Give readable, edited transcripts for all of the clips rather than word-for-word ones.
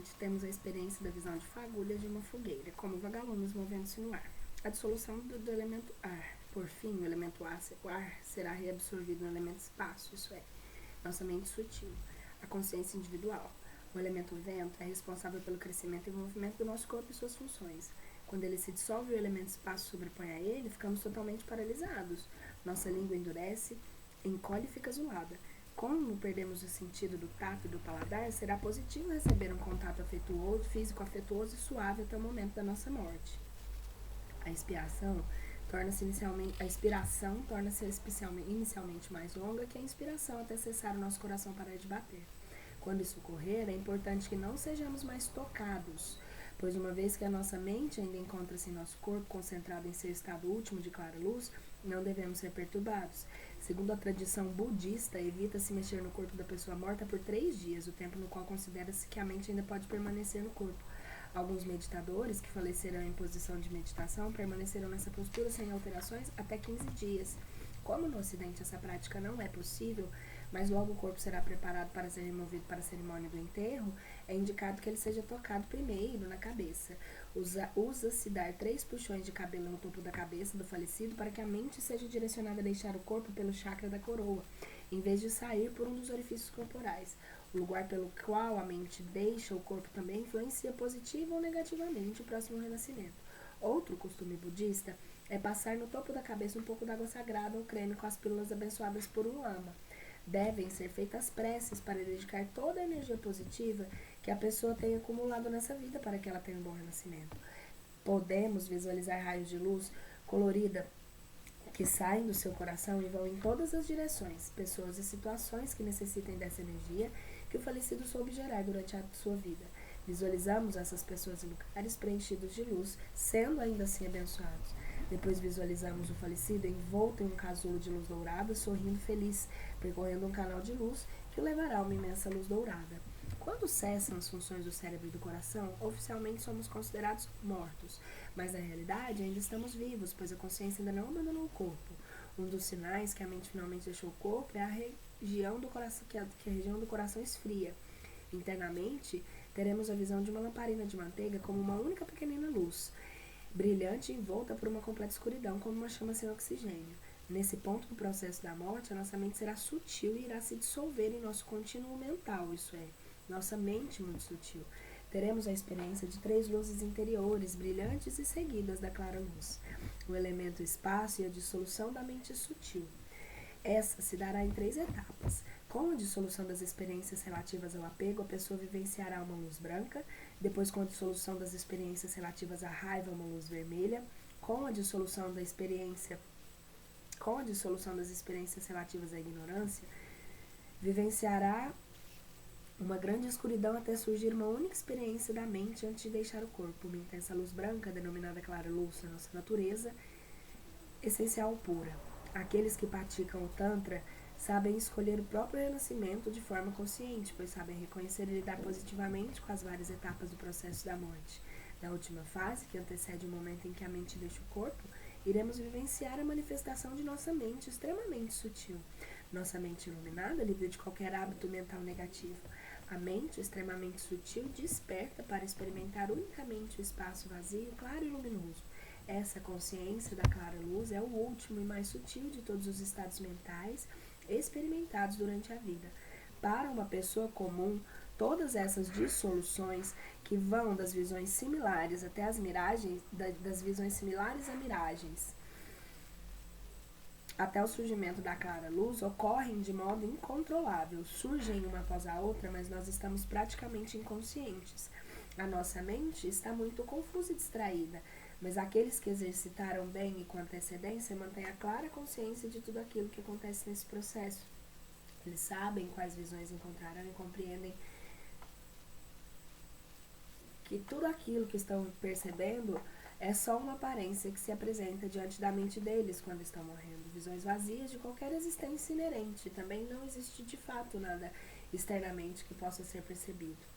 mente, temos a experiência da visão de fagulhas de uma fogueira, como vagalumes movendo-se no ar. A dissolução do elemento ar. Por fim, o elemento ar será reabsorvido no elemento espaço, isso é, nossa mente sutil, a consciência individual. O elemento vento é responsável pelo crescimento e movimento do nosso corpo e suas funções. Quando ele se dissolve e o elemento espaço sobrepõe a ele, ficamos totalmente paralisados. Nossa língua endurece, encolhe e fica azulada. Como perdemos o sentido do tato e do paladar, será positivo receber um contato físico afetuoso e suave até o momento da nossa morte. A expiração torna-se inicialmente mais longa que a inspiração até cessar o nosso coração parar de bater. Quando isso ocorrer, é importante que não sejamos mais tocados, pois uma vez que a nossa mente ainda encontra-se em nosso corpo concentrado em seu estado último de clara luz, não devemos ser perturbados. Segundo a tradição budista, evita-se mexer no corpo da pessoa morta por 3 dias, o tempo no qual considera-se que a mente ainda pode permanecer no corpo. Alguns meditadores que faleceram em posição de meditação permaneceram nessa postura sem alterações até 15 dias. Como no Ocidente essa prática não é possível, mas logo o corpo será preparado para ser removido para a cerimônia do enterro, é indicado que ele seja tocado primeiro na cabeça. Usa-se dar 3 puxões de cabelo no topo da cabeça do falecido para que a mente seja direcionada a deixar o corpo pelo chakra da coroa, em vez de sair por um dos orifícios corporais. O lugar pelo qual a mente deixa o corpo também influencia positiva ou negativamente o próximo renascimento. Outro costume budista é passar no topo da cabeça um pouco d'água sagrada ou creme com as pílulas abençoadas por um lama. Devem ser feitas preces para dedicar toda a energia positiva que a pessoa tem acumulado nessa vida para que ela tenha um bom renascimento. Podemos visualizar raios de luz colorida que saem do seu coração e vão em todas as direções, pessoas e situações que necessitem dessa energia que o falecido soube gerar durante a sua vida. Visualizamos essas pessoas em lugares preenchidos de luz, sendo ainda assim abençoados. Depois visualizamos o falecido envolto em um casulo de luz dourada, sorrindo feliz, percorrendo um canal de luz que o levará a uma imensa luz dourada. Quando cessam as funções do cérebro e do coração, oficialmente somos considerados mortos, mas na realidade ainda estamos vivos, pois a consciência ainda não abandonou o corpo. Um dos sinais que a mente finalmente deixou o corpo é a região do coração, que a região do coração esfria. Internamente, teremos a visão de uma lamparina de manteiga como uma única pequenina luz, brilhante e envolta por uma completa escuridão, como uma chama sem oxigênio. Nesse ponto do processo da morte, a nossa mente será sutil e irá se dissolver em nosso contínuo mental, isso é, nossa mente muito sutil. Teremos a experiência de 3 luzes interiores, brilhantes e seguidas da clara luz. O elemento espaço e a dissolução da mente sutil. Essa se dará em 3 etapas. Com a dissolução das experiências relativas ao apego, a pessoa vivenciará uma luz branca. Depois, com a dissolução das experiências relativas à raiva, uma luz vermelha. Com a dissolução das experiências relativas à ignorância, vivenciará uma grande escuridão até surgir uma única experiência da mente antes de deixar o corpo, uma intensa luz branca, denominada clara luz na nossa natureza, essencial pura. Aqueles que praticam o Tantra sabem escolher o próprio renascimento de forma consciente, pois sabem reconhecer e lidar positivamente com as várias etapas do processo da morte. Na última fase, que antecede o momento em que a mente deixa o corpo, iremos vivenciar a manifestação de nossa mente extremamente sutil. Nossa mente iluminada, livre de qualquer hábito mental negativo. A mente extremamente sutil desperta para experimentar unicamente o espaço vazio, claro e luminoso. Essa consciência da clara luz é o último e mais sutil de todos os estados mentais experimentados durante a vida. Para uma pessoa comum, todas essas dissoluções que vão das visões similares até as miragens, das visões similares a miragens, até o surgimento da clara luz, ocorrem de modo incontrolável, surgem uma após a outra, mas nós estamos praticamente inconscientes. A nossa mente está muito confusa e distraída, mas aqueles que exercitaram bem e com antecedência mantêm a clara consciência de tudo aquilo que acontece nesse processo. Eles sabem quais visões encontrarão e compreendem que tudo aquilo que estão percebendo é só uma aparência que se apresenta diante da mente deles quando estão morrendo. Visões vazias de qualquer existência inerente. Também não existe de fato nada externamente que possa ser percebido.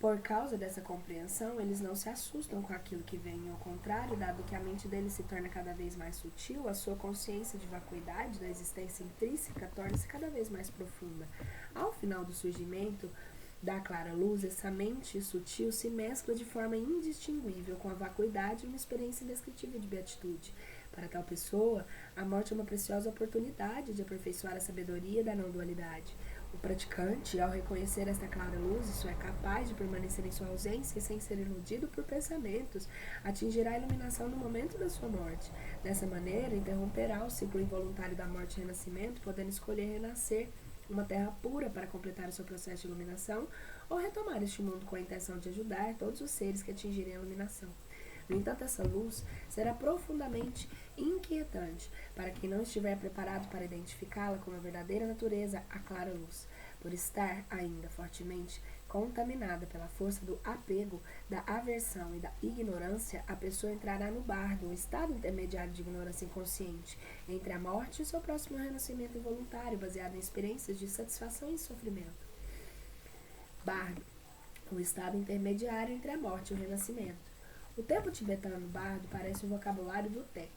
Por causa dessa compreensão, eles não se assustam com aquilo que vem. Ao contrário, dado que a mente deles se torna cada vez mais sutil, a sua consciência de vacuidade da existência intrínseca torna-se cada vez mais profunda. Ao final do surgimento da clara luz, essa mente sutil se mescla de forma indistinguível com a vacuidade e uma experiência indescritível de beatitude. Para tal pessoa, a morte é uma preciosa oportunidade de aperfeiçoar a sabedoria da não-dualidade. O praticante, ao reconhecer esta clara luz, isso é capaz de permanecer em sua ausência sem ser iludido por pensamentos, atingirá a iluminação no momento da sua morte. Dessa maneira, interromperá o ciclo involuntário da morte e renascimento, podendo escolher renascer uma terra pura para completar o seu processo de iluminação, ou retomar este mundo com a intenção de ajudar todos os seres que atingirem a iluminação. No entanto, essa luz será profundamente inquietante para quem não estiver preparado para identificá-la como a verdadeira natureza, a clara luz. Por estar ainda fortemente contaminada pela força do apego, da aversão e da ignorância, a pessoa entrará no bardo, um estado intermediário de ignorância inconsciente, entre a morte e o seu próximo renascimento involuntário, baseado em experiências de satisfação e sofrimento. Bardo, um estado intermediário entre a morte e o renascimento. O tempo tibetano bardo parece o vocabulário do tempo.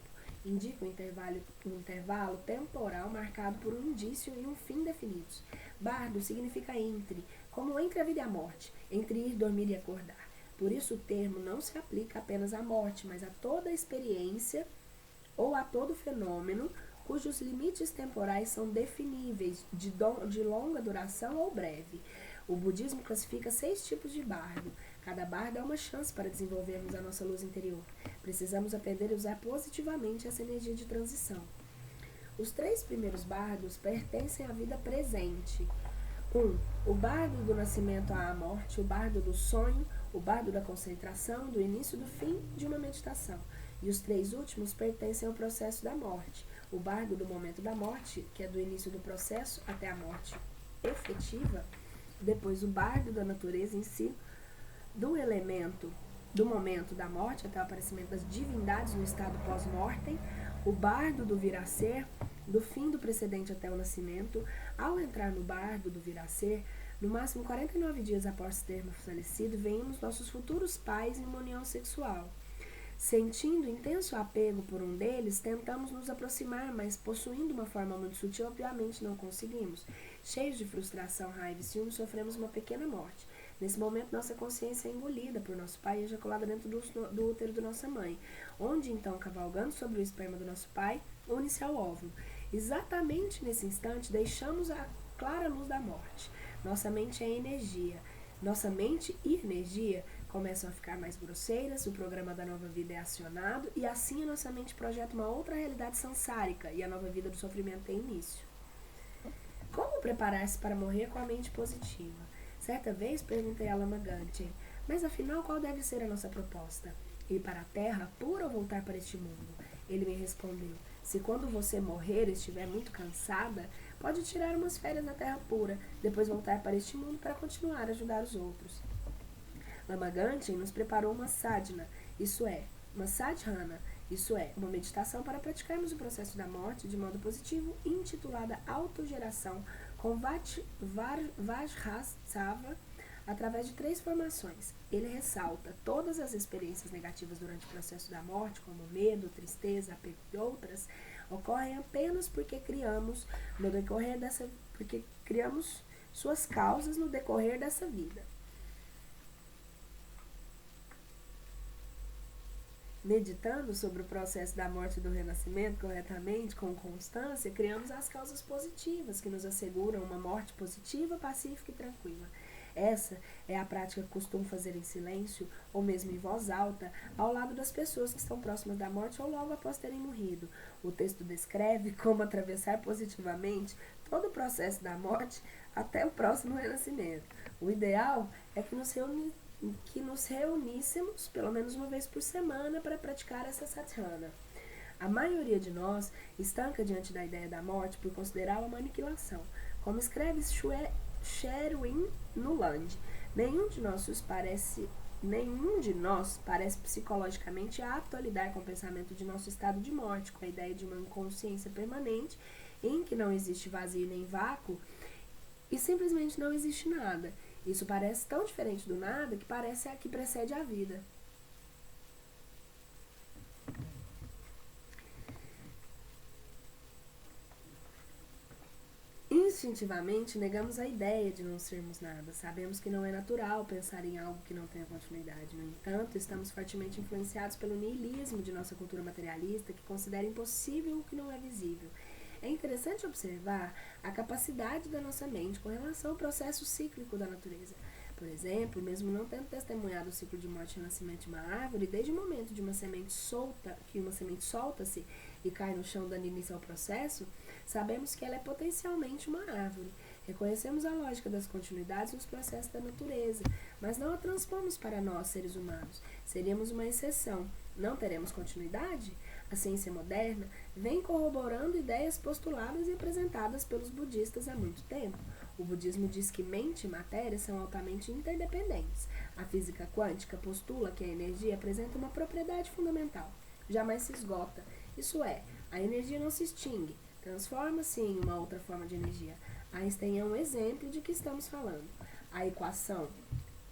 Indica um intervalo temporal marcado por um indício e um fim definidos. Bardo significa entre, como entre a vida e a morte, entre ir, dormir e acordar. Por isso o termo não se aplica apenas à morte, mas a toda experiência ou a todo fenômeno cujos limites temporais são definíveis, de longa duração ou breve. O budismo classifica 6 tipos de bardo. Cada bardo é uma chance para desenvolvermos a nossa luz interior. Precisamos aprender a usar positivamente essa energia de transição. Os 3 primeiros bardos pertencem à vida presente. 1. O bardo do nascimento à morte, o bardo do sonho, o bardo da concentração, do início e do fim de uma meditação. E os 3 últimos pertencem ao processo da morte. O bardo do momento da morte, que é do início do processo até a morte efetiva. Depois o bardo da natureza em si, do momento da morte até o aparecimento das divindades no estado pós-mortem, o bardo do vir a ser, do fim do precedente até o nascimento. Ao entrar no bardo do vir a ser, no máximo 49 dias após termos falecido, venhamos nossos futuros pais em uma união sexual. Sentindo intenso apego por um deles, tentamos nos aproximar, mas possuindo uma forma muito sutil, obviamente não conseguimos. Cheios de frustração, raiva e ciúme, sofremos uma pequena morte. Nesse momento, nossa consciência é engolida por nosso pai e ejaculada dentro do útero de nossa mãe, onde então, cavalgando sobre o esperma do nosso pai, une-se ao óvulo. Exatamente nesse instante, deixamos a clara luz da morte. Nossa mente é energia. Nossa mente e energia começam a ficar mais grosseiras, o programa da nova vida é acionado e assim a nossa mente projeta uma outra realidade sansárica e a nova vida do sofrimento tem início. Como preparar-se para morrer com a mente positiva? Certa vez perguntei a Lama Gantchen, mas afinal qual deve ser a nossa proposta? Ir para a Terra pura ou voltar para este mundo? Ele me respondeu, se quando você morrer estiver muito cansada, pode tirar umas férias na Terra pura, depois voltar para este mundo para continuar a ajudar os outros. Lama Gantchen nos preparou uma sadhana, uma sadhana, uma meditação para praticarmos o processo da morte de modo positivo, intitulada Autogeração com Vajrasattva, através de 3 formações. Ele ressalta todas as experiências negativas durante o processo da morte, como medo, tristeza, apego e outras, ocorrem apenas porque criamos suas causas no decorrer dessa vida. Meditando sobre o processo da morte e do renascimento corretamente, com constância, criamos as causas positivas que nos asseguram uma morte positiva, pacífica e tranquila. Essa é a prática que costumo fazer em silêncio, ou mesmo em voz alta, ao lado das pessoas que estão próximas da morte ou logo após terem morrido. O texto descreve como atravessar positivamente todo o processo da morte até o próximo renascimento. O ideal é que nos reuníssemos pelo menos uma vez por semana para praticar essa sadhana. A maioria de nós estanca diante da ideia da morte por considerá-la uma aniquilação. Como escreve Sherwin Nuland, nenhum de nós parece psicologicamente apto a lidar com o pensamento de nosso estado de morte, com a ideia de uma inconsciência permanente em que não existe vazio nem vácuo e simplesmente não existe nada. Isso parece tão diferente do nada que parece a que precede a vida. Instintivamente, negamos a ideia de não sermos nada. Sabemos que não é natural pensar em algo que não tenha continuidade. No entanto, estamos fortemente influenciados pelo niilismo de nossa cultura materialista, que considera impossível o que não é visível. É interessante observar a capacidade da nossa mente com relação ao processo cíclico da natureza. Por exemplo, mesmo não tendo testemunhado o ciclo de morte e renascimento de uma árvore, desde o momento de uma semente solta-se e cai no chão dando início ao processo, sabemos que ela é potencialmente uma árvore. Reconhecemos a lógica das continuidades nos processos da natureza, mas não a transpomos para nós, seres humanos. Seríamos uma exceção. Não teremos continuidade? A ciência moderna vem corroborando ideias postuladas e apresentadas pelos budistas há muito tempo. O budismo diz que mente e matéria são altamente interdependentes. A física quântica postula que a energia apresenta uma propriedade fundamental: jamais se esgota. Isso é, a energia não se extingue, transforma-se em uma outra forma de energia. Einstein é um exemplo de que estamos falando. A equação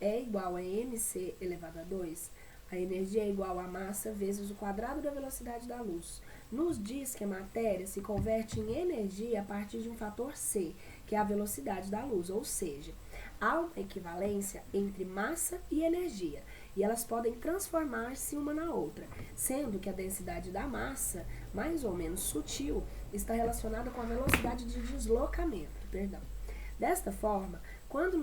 E igual a mc elevado a 2, a energia é igual a massa vezes o quadrado da velocidade da luz. Nos diz que a matéria se converte em energia a partir de um fator C, que é a velocidade da luz, ou seja, há uma equivalência entre massa e energia, e elas podem transformar-se uma na outra, sendo que a densidade da massa, mais ou menos sutil, está relacionada com a velocidade de deslocamento. Desta forma, quando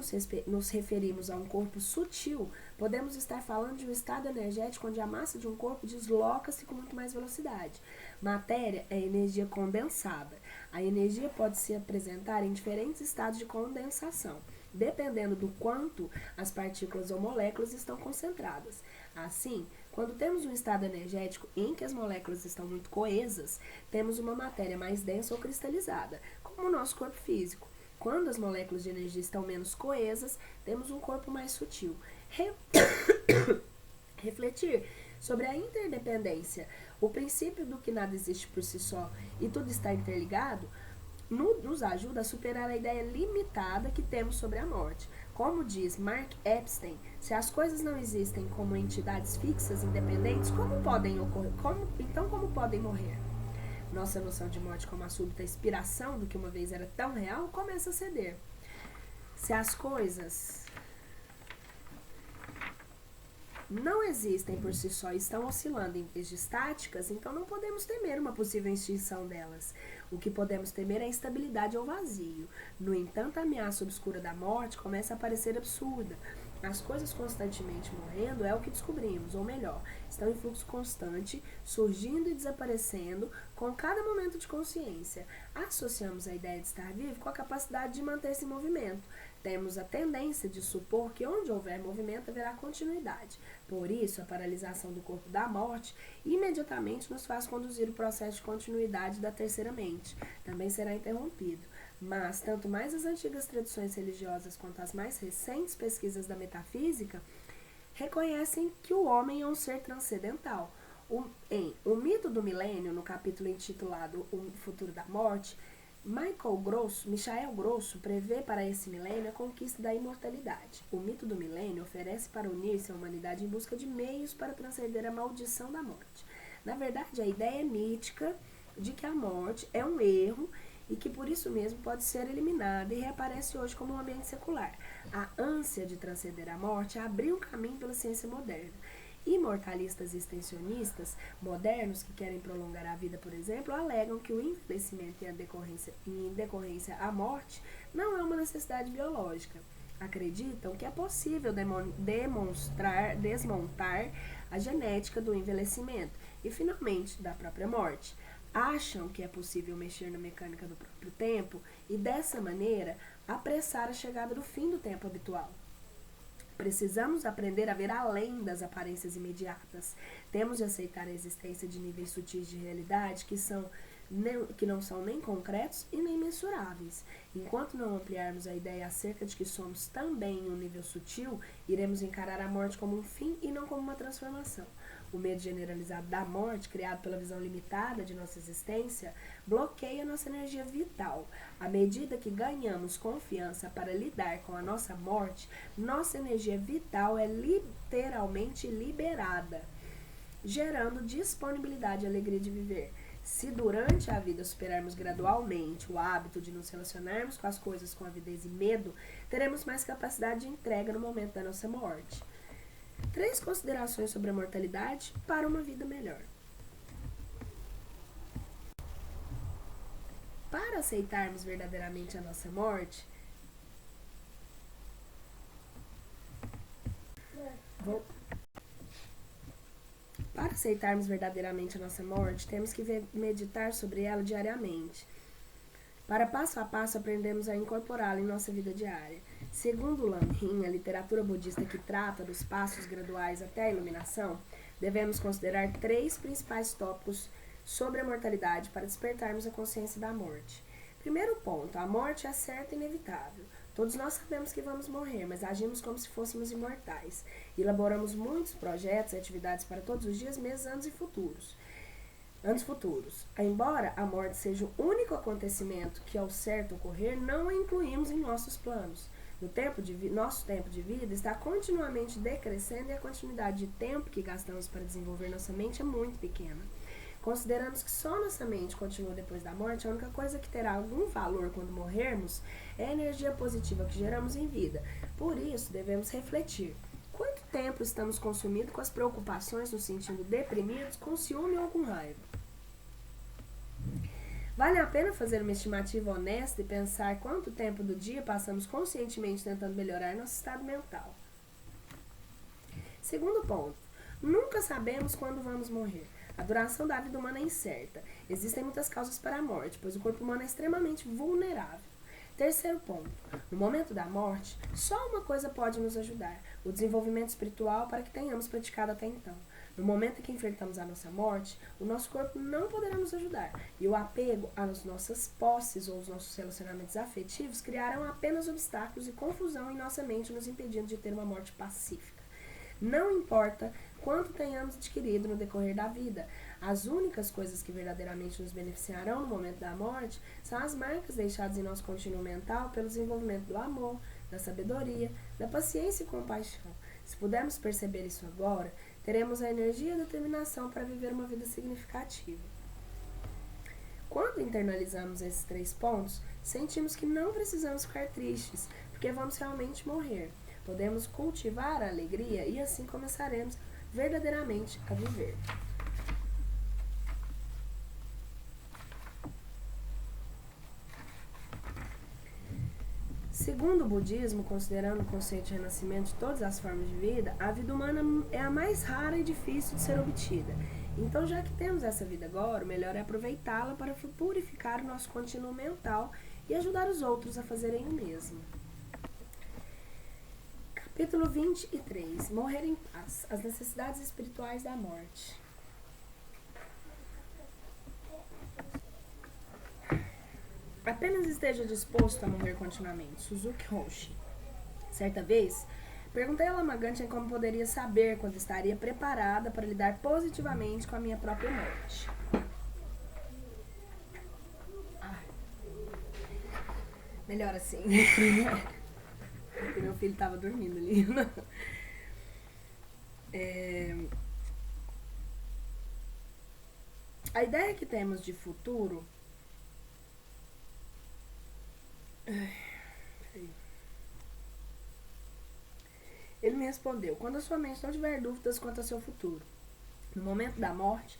nos referimos a um corpo sutil, podemos estar falando de um estado energético onde a massa de um corpo desloca-se com muito mais velocidade. Matéria é energia condensada. A energia pode se apresentar em diferentes estados de condensação, dependendo do quanto as partículas ou moléculas estão concentradas. Assim, quando temos um estado energético em que as moléculas estão muito coesas, temos uma matéria mais densa ou cristalizada, como o nosso corpo físico. Quando as moléculas de energia estão menos coesas, temos um corpo mais sutil. Refletir sobre a interdependência, o princípio do que nada existe por si só e tudo está interligado, nos ajuda a superar a ideia limitada que temos sobre a morte. Como diz Mark Epstein, se as coisas não existem como entidades fixas, independentes, como podem morrer? Nossa noção de morte como a súbita expiração do que uma vez era tão real começa a ceder. Se as coisas não existem por si só e estão oscilando em vez de estáticas, então não podemos temer uma possível extinção delas. O que podemos temer é a instabilidade ou vazio. No entanto, a ameaça obscura da morte começa a parecer absurda. As coisas constantemente morrendo é o que descobrimos, ou melhor, estão em fluxo constante, surgindo e desaparecendo com cada momento de consciência. Associamos a ideia de estar vivo com a capacidade de manter-se em movimento. Temos a tendência de supor que onde houver movimento haverá continuidade. Por isso, a paralisação do corpo da morte imediatamente nos faz conduzir o processo de continuidade da terceira mente. Também será interrompido. Mas, tanto mais as antigas tradições religiosas quanto as mais recentes pesquisas da metafísica reconhecem que o homem é um ser transcendental. Em O Mito do Milênio, no capítulo intitulado O Futuro da Morte, Michael Grosso prevê para esse milênio a conquista da imortalidade. O mito do milênio oferece para unir-se à humanidade em busca de meios para transcender a maldição da morte. Na verdade, a ideia é mítica de que a morte é um erro e que por isso mesmo pode ser eliminada e reaparece hoje como um ambiente secular. A ânsia de transcender a morte abriu um caminho pela ciência moderna. Imortalistas e extensionistas modernos que querem prolongar a vida, por exemplo, alegam que o envelhecimento em decorrência à morte não é uma necessidade biológica. Acreditam que é possível desmontar a genética do envelhecimento e, finalmente, da própria morte. Acham que é possível mexer na mecânica do próprio tempo e, dessa maneira, apressar a chegada do fim do tempo habitual. Precisamos aprender a ver além das aparências imediatas. Temos de aceitar a existência de níveis sutis de realidade que são que não são nem concretos e nem mensuráveis. Enquanto não ampliarmos a ideia acerca de que somos também em um nível sutil, iremos encarar a morte como um fim e não como uma transformação. O medo generalizado da morte, criado pela visão limitada de nossa existência, bloqueia nossa energia vital. À medida que ganhamos confiança para lidar com a nossa morte, nossa energia vital é literalmente liberada, gerando disponibilidade e alegria de viver. Se durante a vida superarmos gradualmente o hábito de nos relacionarmos com as coisas com avidez e medo, teremos mais capacidade de entrega no momento da nossa morte. 3 considerações sobre a mortalidade para uma vida melhor. Para aceitarmos verdadeiramente a nossa morte, temos que meditar sobre ela diariamente. Para passo a passo aprendermos a incorporá-la em nossa vida diária. Segundo Lam Hin, a literatura budista que trata dos passos graduais até a iluminação, devemos considerar 3 principais tópicos sobre a mortalidade para despertarmos a consciência da morte. Primeiro ponto, a morte é certa e inevitável. Todos nós sabemos que vamos morrer, mas agimos como se fôssemos imortais. Elaboramos muitos projetos e atividades para todos os dias, meses, anos futuros. Embora a morte seja o único acontecimento que ao certo ocorrer, não a incluímos em nossos planos. Nosso tempo de vida está continuamente decrescendo e a quantidade de tempo que gastamos para desenvolver nossa mente é muito pequena. Consideramos que só nossa mente continua depois da morte, a única coisa que terá algum valor quando morrermos é a energia positiva que geramos em vida. Por isso, devemos refletir. Quanto tempo estamos consumindo com as preocupações, nos sentindo deprimidos, com ciúme ou com raiva? Vale a pena fazer uma estimativa honesta e pensar quanto tempo do dia passamos conscientemente tentando melhorar nosso estado mental. Segundo ponto, nunca sabemos quando vamos morrer. A duração da vida humana é incerta. Existem muitas causas para a morte, pois o corpo humano é extremamente vulnerável. Terceiro ponto, no momento da morte, só uma coisa pode nos ajudar: o desenvolvimento espiritual para que tenhamos praticado até então. No momento em que enfrentamos a nossa morte, o nosso corpo não poderá nos ajudar, e o apego às nossas posses ou aos nossos relacionamentos afetivos criarão apenas obstáculos e confusão em nossa mente, nos impedindo de ter uma morte pacífica. Não importa quanto tenhamos adquirido no decorrer da vida, as únicas coisas que verdadeiramente nos beneficiarão no momento da morte são as marcas deixadas em nosso contínuo mental pelo desenvolvimento do amor, da sabedoria, da paciência e compaixão. Se pudermos perceber isso agora, teremos a energia e a determinação para viver uma vida significativa. Quando internalizamos esses 3 pontos, sentimos que não precisamos ficar tristes, porque vamos realmente morrer. Podemos cultivar a alegria e assim começaremos verdadeiramente a viver. Segundo o budismo, considerando o conceito de renascimento de todas as formas de vida, a vida humana é a mais rara e difícil de ser obtida. Então, já que temos essa vida agora, o melhor é aproveitá-la para purificar o nosso contínuo mental e ajudar os outros a fazerem o mesmo. Capítulo 23. Morrer em paz. As necessidades espirituais da morte. Apenas esteja disposto a morrer continuamente. Suzuki Roshi. Certa vez, perguntei a Lama Ganchen como poderia saber quando estaria preparada para lidar positivamente com a minha própria morte. Melhor assim. Porque meu filho estava dormindo ali. A ideia que temos de futuro... Ele me respondeu: quando a sua mente não tiver dúvidas quanto ao seu futuro, no momento da morte,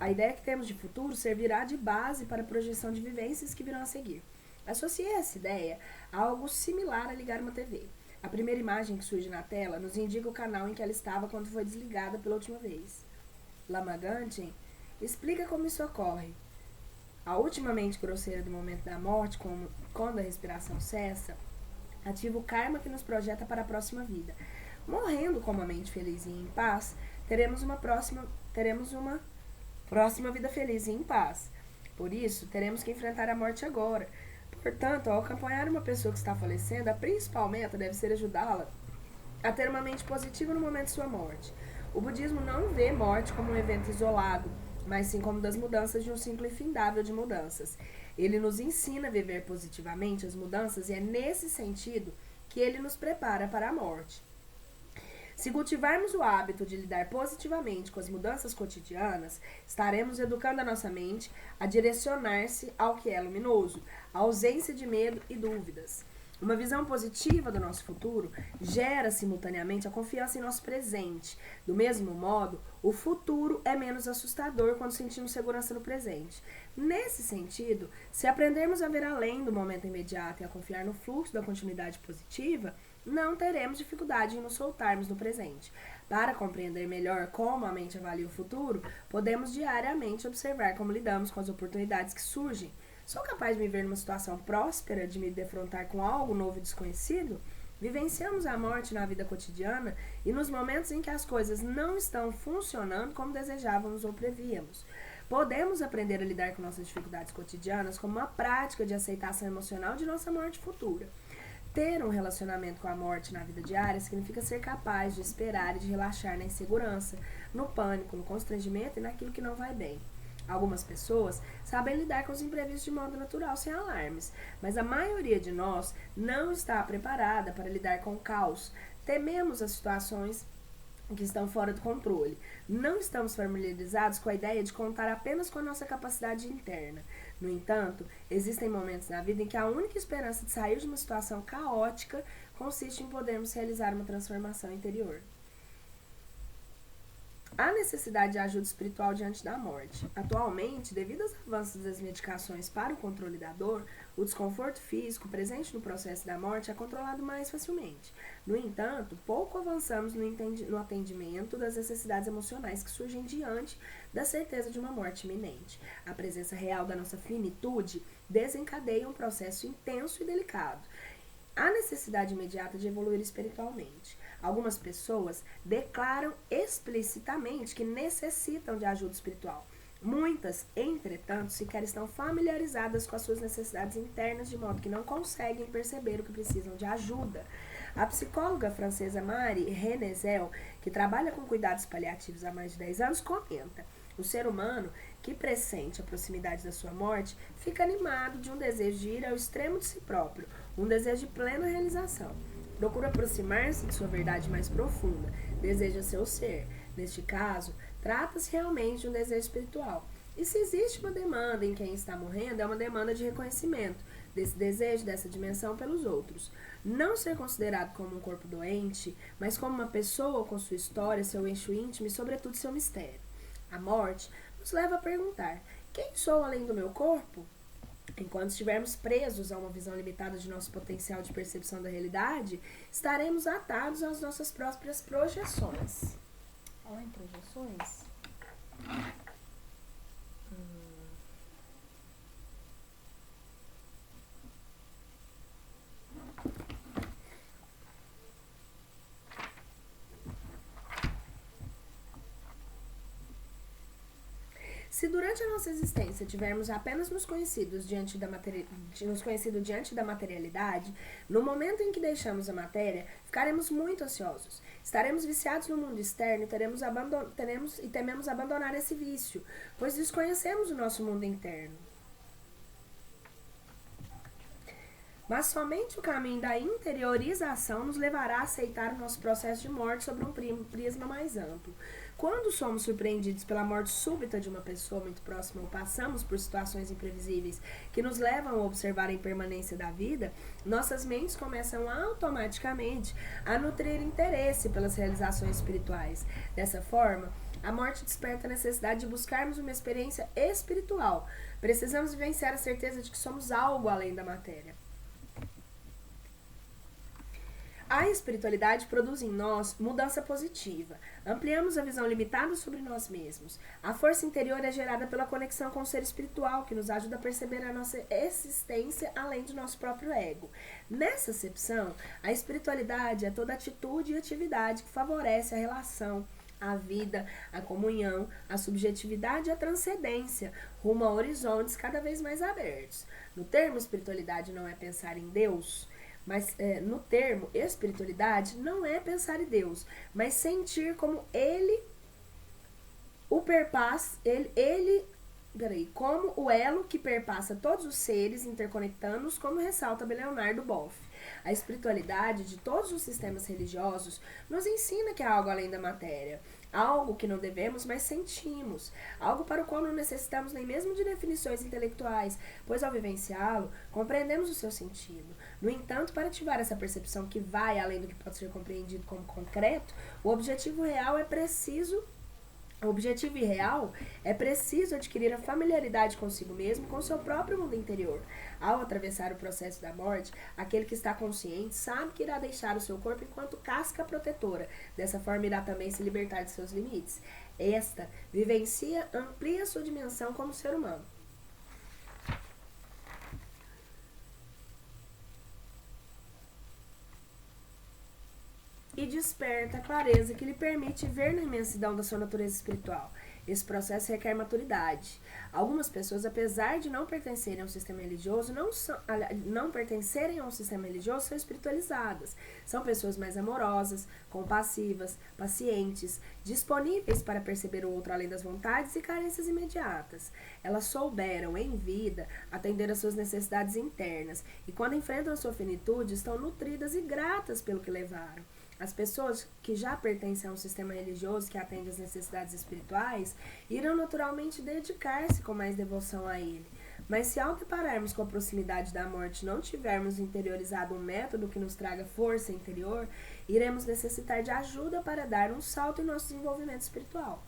a ideia que temos de futuro servirá de base para a projeção de vivências que virão a seguir. Associei essa ideia a algo similar a ligar uma TV. A primeira imagem que surge na tela nos indica o canal em que ela estava quando foi desligada pela última vez. Lama Ganchen explica como isso ocorre. A última mente grosseira do momento da morte, quando a respiração cessa, ativa o karma que nos projeta para a próxima vida. Morrendo com uma mente feliz e em paz, teremos uma próxima vida feliz e em paz. Por isso, teremos que enfrentar a morte agora. Portanto, ao acompanhar uma pessoa que está falecendo, a principal meta deve ser ajudá-la a ter uma mente positiva no momento de sua morte. O budismo não vê morte como um evento isolado, mas sim como das mudanças de um ciclo infindável de mudanças. Ele nos ensina a viver positivamente as mudanças e é nesse sentido que ele nos prepara para a morte. Se cultivarmos o hábito de lidar positivamente com as mudanças cotidianas, estaremos educando a nossa mente a direcionar-se ao que é luminoso, a ausência de medo e dúvidas. Uma visão positiva do nosso futuro gera simultaneamente a confiança em nosso presente. Do mesmo modo, o futuro é menos assustador quando sentimos segurança no presente. Nesse sentido, se aprendermos a ver além do momento imediato e a confiar no fluxo da continuidade positiva, não teremos dificuldade em nos soltarmos no presente. Para compreender melhor como a mente avalia o futuro, podemos diariamente observar como lidamos com as oportunidades que surgem. Sou capaz de me ver numa situação próspera, de me defrontar com algo novo e desconhecido? Vivenciamos a morte na vida cotidiana e nos momentos em que as coisas não estão funcionando como desejávamos ou prevíamos. Podemos aprender a lidar com nossas dificuldades cotidianas como uma prática de aceitação emocional de nossa morte futura. Ter um relacionamento com a morte na vida diária significa ser capaz de esperar e de relaxar na insegurança, no pânico, no constrangimento e naquilo que não vai bem. Algumas pessoas sabem lidar com os imprevistos de modo natural, sem alarmes, mas a maioria de nós não está preparada para lidar com o caos. Tememos as situações que estão fora do controle. Não estamos familiarizados com a ideia de contar apenas com a nossa capacidade interna. No entanto, existem momentos na vida em que a única esperança de sair de uma situação caótica consiste em podermos realizar uma transformação interior. Há necessidade de ajuda espiritual diante da morte. Atualmente, devido aos avanços das medicações para o controle da dor, o desconforto físico presente no processo da morte é controlado mais facilmente. No entanto, pouco avançamos no atendimento das necessidades emocionais que surgem diante da certeza de uma morte iminente. A presença real da nossa finitude desencadeia um processo intenso e delicado. Há necessidade imediata de evoluir espiritualmente. Algumas pessoas declaram explicitamente que necessitam de ajuda espiritual. Muitas, entretanto, sequer estão familiarizadas com as suas necessidades internas, de modo que não conseguem perceber o que precisam de ajuda. A psicóloga francesa Marie Renezel, que trabalha com cuidados paliativos há mais de 10 anos, comenta: o ser humano que pressente a proximidade da sua morte fica animado de um desejo de ir ao extremo de si próprio, um desejo de plena realização. Procura aproximar-se de sua verdade mais profunda, deseja seu ser. Neste caso, trata-se realmente de um desejo espiritual. E se existe uma demanda em quem está morrendo, é uma demanda de reconhecimento desse desejo, dessa dimensão pelos outros. Não ser considerado como um corpo doente, mas como uma pessoa com sua história, seu eixo íntimo e, sobretudo, seu mistério. A morte nos leva a perguntar: quem sou além do meu corpo? Enquanto estivermos presos a uma visão limitada de nosso potencial de percepção da realidade, estaremos atados às nossas próprias projeções. Falar em projeções? Se durante a nossa existência tivermos apenas nos conhecido diante da materialidade, no momento em que deixamos a matéria, ficaremos muito ansiosos. Estaremos viciados no mundo externo e tememos abandonar esse vício, pois desconhecemos o nosso mundo interno. Mas somente o caminho da interiorização nos levará a aceitar o nosso processo de morte sobre um prisma mais amplo. Quando somos surpreendidos pela morte súbita de uma pessoa muito próxima ou passamos por situações imprevisíveis que nos levam a observar a impermanência da vida, nossas mentes começam automaticamente a nutrir interesse pelas realizações espirituais. Dessa forma, a morte desperta a necessidade de buscarmos uma experiência espiritual. Precisamos vivenciar a certeza de que somos algo além da matéria. A espiritualidade produz em nós mudança positiva. Ampliamos a visão limitada sobre nós mesmos. A força interior é gerada pela conexão com o ser espiritual, que nos ajuda a perceber a nossa existência além do nosso próprio ego. Nessa acepção, a espiritualidade é toda atitude e atividade que favorece a relação, a vida, a comunhão, a subjetividade e a transcendência, rumo a horizontes cada vez mais abertos. No termo espiritualidade não é pensar em Deus, mas no termo espiritualidade não é pensar em Deus, mas sentir como Ele o perpassa, como o elo que perpassa todos os seres, interconectando-os, como ressalta Leonardo Boff. A espiritualidade de todos os sistemas religiosos nos ensina que há algo além da matéria, algo que não devemos, mas sentimos, algo para o qual não necessitamos nem mesmo de definições intelectuais, pois ao vivenciá-lo, compreendemos o seu sentido. No entanto, para ativar essa percepção que vai além do que pode ser compreendido como concreto, o objetivo e real é preciso adquirir a familiaridade consigo mesmo, com seu próprio mundo interior. Ao atravessar o processo da morte, aquele que está consciente sabe que irá deixar o seu corpo enquanto casca protetora. Dessa forma, irá também se libertar de seus limites. Esta vivência amplia sua dimensão como ser humano. E desperta a clareza que lhe permite ver na imensidão da sua natureza espiritual. Esse processo requer maturidade. Algumas pessoas, apesar de não pertencerem a um sistema religioso, são espiritualizadas. São pessoas mais amorosas, compassivas, pacientes, disponíveis para perceber o outro além das vontades e carências imediatas. Elas souberam, em vida, atender às suas necessidades internas e, quando enfrentam a sua finitude, estão nutridas e gratas pelo que levaram. As pessoas que já pertencem a um sistema religioso que atende às necessidades espirituais irão naturalmente dedicar-se com mais devoção a ele. Mas se ao depararmos com a proximidade da morte não tivermos interiorizado um método que nos traga força interior, iremos necessitar de ajuda para dar um salto em nosso desenvolvimento espiritual.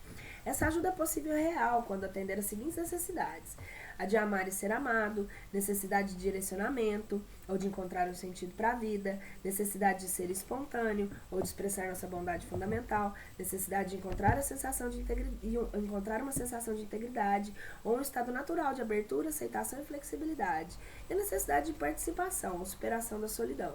Essa ajuda é possível e real quando atender às seguintes necessidades: a de amar e ser amado, necessidade de direcionamento, ou de encontrar um sentido para a vida, necessidade de ser espontâneo, ou de expressar nossa bondade fundamental, necessidade de encontrar uma sensação de integridade, ou um estado natural de abertura, aceitação e flexibilidade, e a necessidade de participação, ou superação da solidão.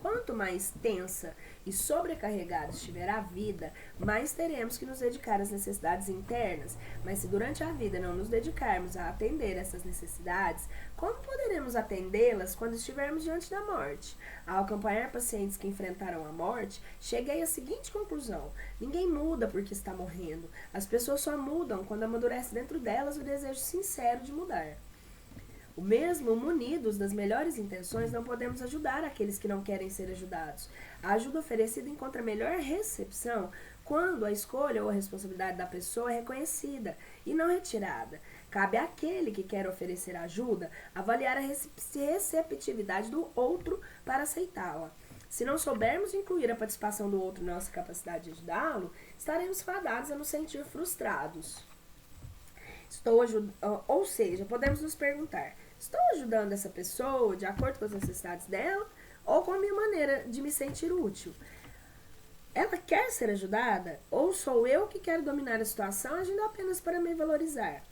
Quanto mais tensa e sobrecarregada estiver a vida, mais teremos que nos dedicar às necessidades internas. Mas se durante a vida não nos dedicarmos a atender essas necessidades, como poderemos atendê-las quando estivermos diante da morte? Ao acompanhar pacientes que enfrentaram a morte, cheguei à seguinte conclusão: ninguém muda porque está morrendo. As pessoas só mudam quando amadurece dentro delas o desejo sincero de mudar. O mesmo, munidos das melhores intenções, não podemos ajudar aqueles que não querem ser ajudados. A ajuda oferecida encontra melhor recepção quando a escolha ou a responsabilidade da pessoa é reconhecida e não retirada. Cabe àquele que quer oferecer ajuda avaliar a receptividade do outro para aceitá-la. Se não soubermos incluir a participação do outro na nossa capacidade de ajudá-lo, estaremos fadados a nos sentir frustrados. Ou seja, podemos nos perguntar: estou ajudando essa pessoa de acordo com as necessidades dela ou com a minha maneira de me sentir útil? Ela quer ser ajudada ou sou eu que quero dominar a situação agindo apenas para me valorizar?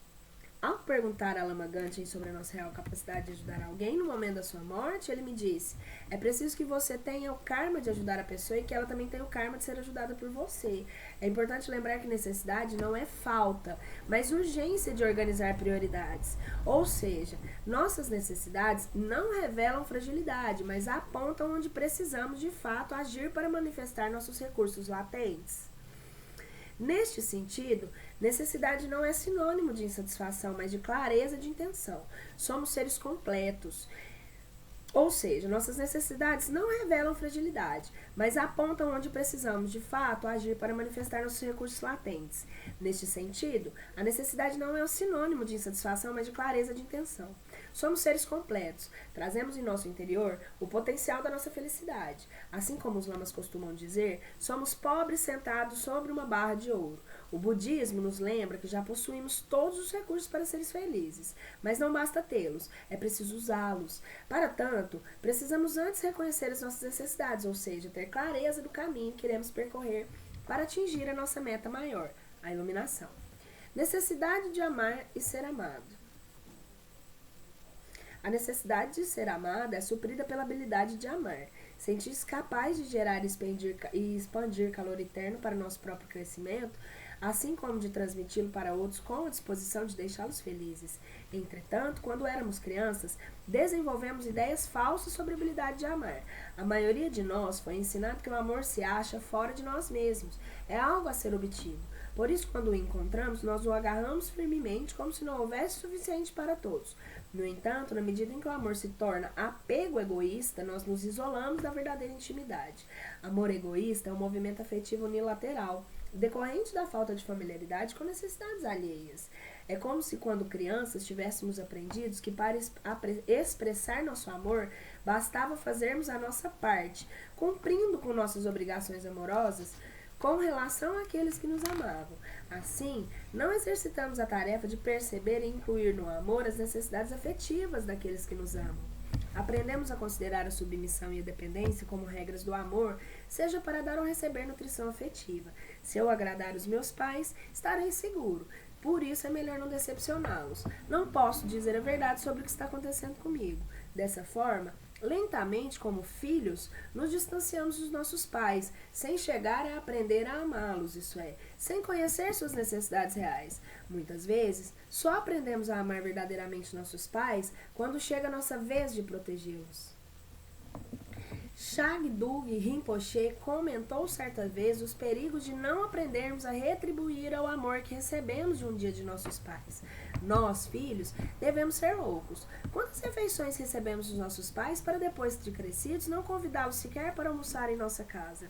Ao perguntar a Lama Ganchen sobre a nossa real capacidade de ajudar alguém no momento da sua morte, ele me disse: é preciso que você tenha o karma de ajudar a pessoa e que ela também tenha o karma de ser ajudada por você. É importante lembrar que necessidade não é falta, mas urgência de organizar prioridades. Ou seja, nossas necessidades não revelam fragilidade, mas apontam onde precisamos de fato agir para manifestar nossos recursos latentes. Neste sentido, necessidade não é sinônimo de insatisfação, mas de clareza de intenção. Somos seres completos. Ou seja, nossas necessidades não revelam fragilidade, mas apontam onde precisamos, de fato, agir para manifestar nossos recursos latentes. Neste sentido, a necessidade não é um sinônimo de insatisfação, mas de clareza de intenção. Somos seres completos, trazemos em nosso interior o potencial da nossa felicidade. Assim como os lamas costumam dizer, somos pobres sentados sobre uma barra de ouro. O budismo nos lembra que já possuímos todos os recursos para seres felizes, mas não basta tê-los, é preciso usá-los. Para tanto, precisamos antes reconhecer as nossas necessidades, ou seja, ter clareza do caminho que iremos percorrer para atingir a nossa meta maior, a iluminação. Necessidade de amar e ser amado. A necessidade de ser amada é suprida pela habilidade de amar. Sentir-se capaz de gerar e expandir calor interno para o nosso próprio crescimento, assim como de transmiti-lo para outros com a disposição de deixá-los felizes. Entretanto, quando éramos crianças, desenvolvemos ideias falsas sobre a habilidade de amar. A maioria de nós foi ensinado que o amor se acha fora de nós mesmos, é algo a ser obtido. Por isso, quando o encontramos, nós o agarramos firmemente como se não houvesse suficiente para todos. No entanto, na medida em que o amor se torna apego egoísta, nós nos isolamos da verdadeira intimidade. Amor egoísta é um movimento afetivo unilateral, decorrente da falta de familiaridade com necessidades alheias. É como se, quando crianças, tivéssemos aprendido que para expressar nosso amor, bastava fazermos a nossa parte, cumprindo com nossas obrigações amorosas com relação àqueles que nos amavam. Assim, não exercitamos a tarefa de perceber e incluir no amor as necessidades afetivas daqueles que nos amam. Aprendemos a considerar a submissão e a dependência como regras do amor, seja para dar ou receber nutrição afetiva. Se eu agradar os meus pais, estarei seguro. Por isso é melhor não decepcioná-los. Não posso dizer a verdade sobre o que está acontecendo comigo. Dessa forma, lentamente, como filhos, nos distanciamos dos nossos pais, sem chegar a aprender a amá-los, isso é, sem conhecer suas necessidades reais. Muitas vezes, só aprendemos a amar verdadeiramente nossos pais quando chega a nossa vez de protegê-los. Shagdug Rinpoche comentou certa vez os perigos de não aprendermos a retribuir ao amor que recebemos um dia de nossos pais. Nós, filhos, devemos ser loucos. Quantas refeições recebemos dos nossos pais para depois de crescidos não convidá-los sequer para almoçar em nossa casa?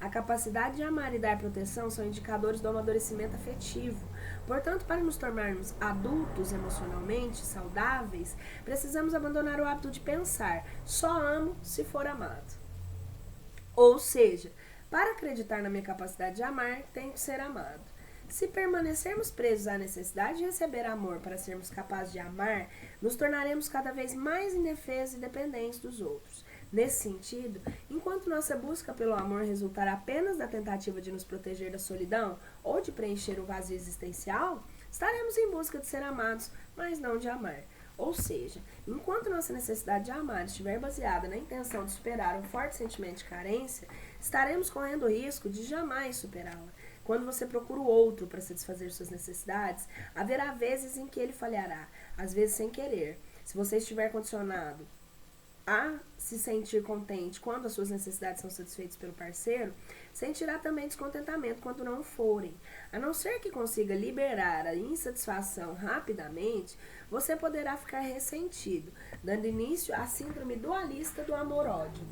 A capacidade de amar e dar proteção são indicadores do amadurecimento afetivo. Portanto, para nos tornarmos adultos emocionalmente saudáveis, precisamos abandonar o hábito de pensar, só amo se for amado. Ou seja, para acreditar na minha capacidade de amar, tenho que ser amado. Se permanecermos presos à necessidade de receber amor para sermos capazes de amar, nos tornaremos cada vez mais indefesos e dependentes dos outros. Nesse sentido, enquanto nossa busca pelo amor resultar apenas da tentativa de nos proteger da solidão ou de preencher o vazio existencial, estaremos em busca de ser amados, mas não de amar. Ou seja, enquanto nossa necessidade de amar estiver baseada na intenção de superar um forte sentimento de carência, estaremos correndo o risco de jamais superá-la. Quando você procura o outro para satisfazer suas necessidades, haverá vezes em que ele falhará, às vezes sem querer. Se você estiver condicionado a se sentir contente quando as suas necessidades são satisfeitas pelo parceiro, sentirá também descontentamento quando não o forem. A não ser que consiga liberar a insatisfação rapidamente, você poderá ficar ressentido, dando início à síndrome dualista do amor-ódio.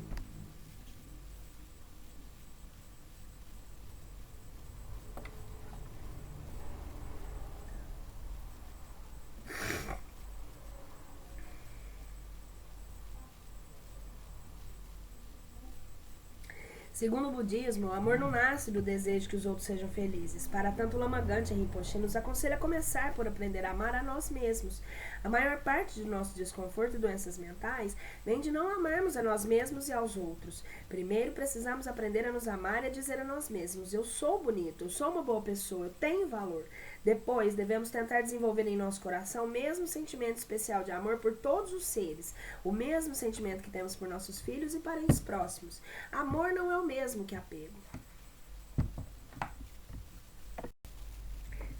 Segundo o budismo, o amor não nasce do desejo que os outros sejam felizes. Para tanto, Lama Gangchen Rinpoche nos aconselha a começar por aprender a amar a nós mesmos. A maior parte de nosso desconforto e doenças mentais vem de não amarmos a nós mesmos e aos outros. Primeiro, precisamos aprender a nos amar e a dizer a nós mesmos: eu sou bonito, eu sou uma boa pessoa, eu tenho valor. Depois, devemos tentar desenvolver em nosso coração o mesmo sentimento especial de amor por todos os seres, o mesmo sentimento que temos por nossos filhos e parentes próximos. Amor não é o mesmo que apego.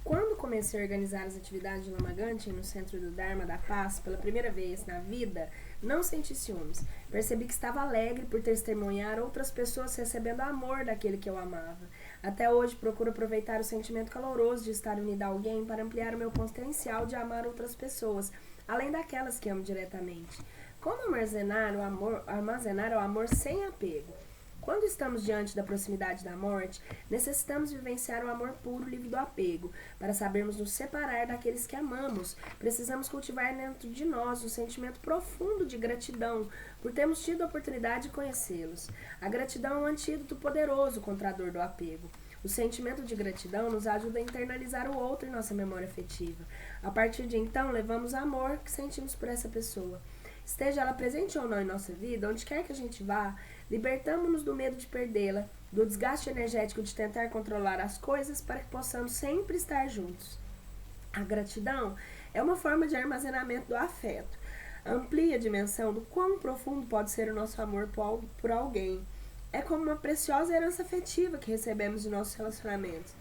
Quando comecei a organizar as atividades de Lama Gangchen no Centro do Dharma da Paz pela primeira vez na vida, não senti ciúmes. Percebi que estava alegre por testemunhar outras pessoas recebendo amor daquele que eu amava. Até hoje procuro aproveitar o sentimento caloroso de estar unida a alguém para ampliar o meu potencial de amar outras pessoas, além daquelas que amo diretamente. Como armazenar o amor sem apego? Quando estamos diante da proximidade da morte, necessitamos vivenciar o amor puro, livre do apego. Para sabermos nos separar daqueles que amamos, precisamos cultivar dentro de nós um sentimento profundo de gratidão por termos tido a oportunidade de conhecê-los. A gratidão é um antídoto poderoso contra a dor do apego. O sentimento de gratidão nos ajuda a internalizar o outro em nossa memória afetiva. A partir de então, levamos amor que sentimos por essa pessoa. Esteja ela presente ou não em nossa vida, onde quer que a gente vá, libertamo-nos do medo de perdê-la, do desgaste energético de tentar controlar as coisas para que possamos sempre estar juntos. A gratidão é uma forma de armazenamento do afeto. Amplia a dimensão do quão profundo pode ser o nosso amor por alguém. É como uma preciosa herança afetiva que recebemos de nossos relacionamentos.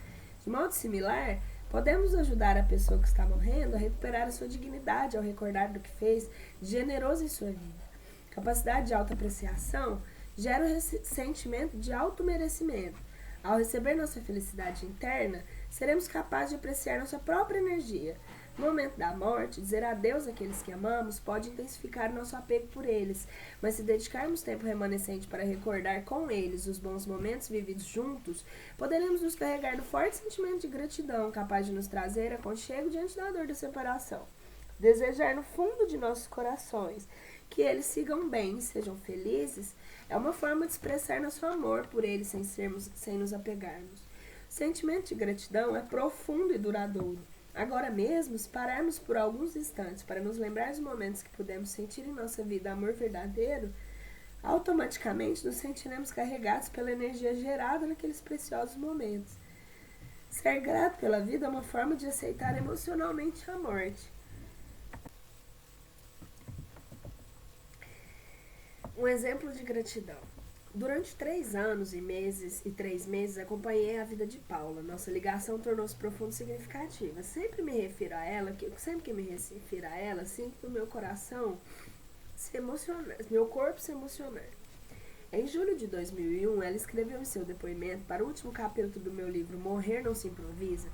De modo similar, podemos ajudar a pessoa que está morrendo a recuperar a sua dignidade ao recordar do que fez de generoso em sua vida. Capacidade de autoapreciação gera um sentimento de auto-merecimento. Ao receber nossa felicidade interna, seremos capazes de apreciar nossa própria energia. No momento da morte, dizer adeus àqueles que amamos pode intensificar nosso apego por eles, mas se dedicarmos tempo remanescente para recordar com eles os bons momentos vividos juntos, poderemos nos carregar do forte sentimento de gratidão capaz de nos trazer aconchego diante da dor da separação. Desejar no fundo de nossos corações que eles sigam bem e sejam felizes é uma forma de expressar nosso amor por eles sem nos apegarmos. O sentimento de gratidão é profundo e duradouro. Agora mesmo, se pararmos por alguns instantes para nos lembrar dos momentos que pudemos sentir em nossa vida amor verdadeiro, automaticamente nos sentiremos carregados pela energia gerada naqueles preciosos momentos. Ser grato pela vida é uma forma de aceitar emocionalmente a morte. Um exemplo de gratidão. Durante 3 anos e 3 meses acompanhei a vida de Paula. Nossa ligação tornou-se profunda e significativa. Sempre que me refiro a ela, sinto no meu coração se emocionar, meu corpo se emocionar. Em julho de 2001, ela escreveu em seu depoimento para o último capítulo do meu livro Morrer Não Se Improvisa,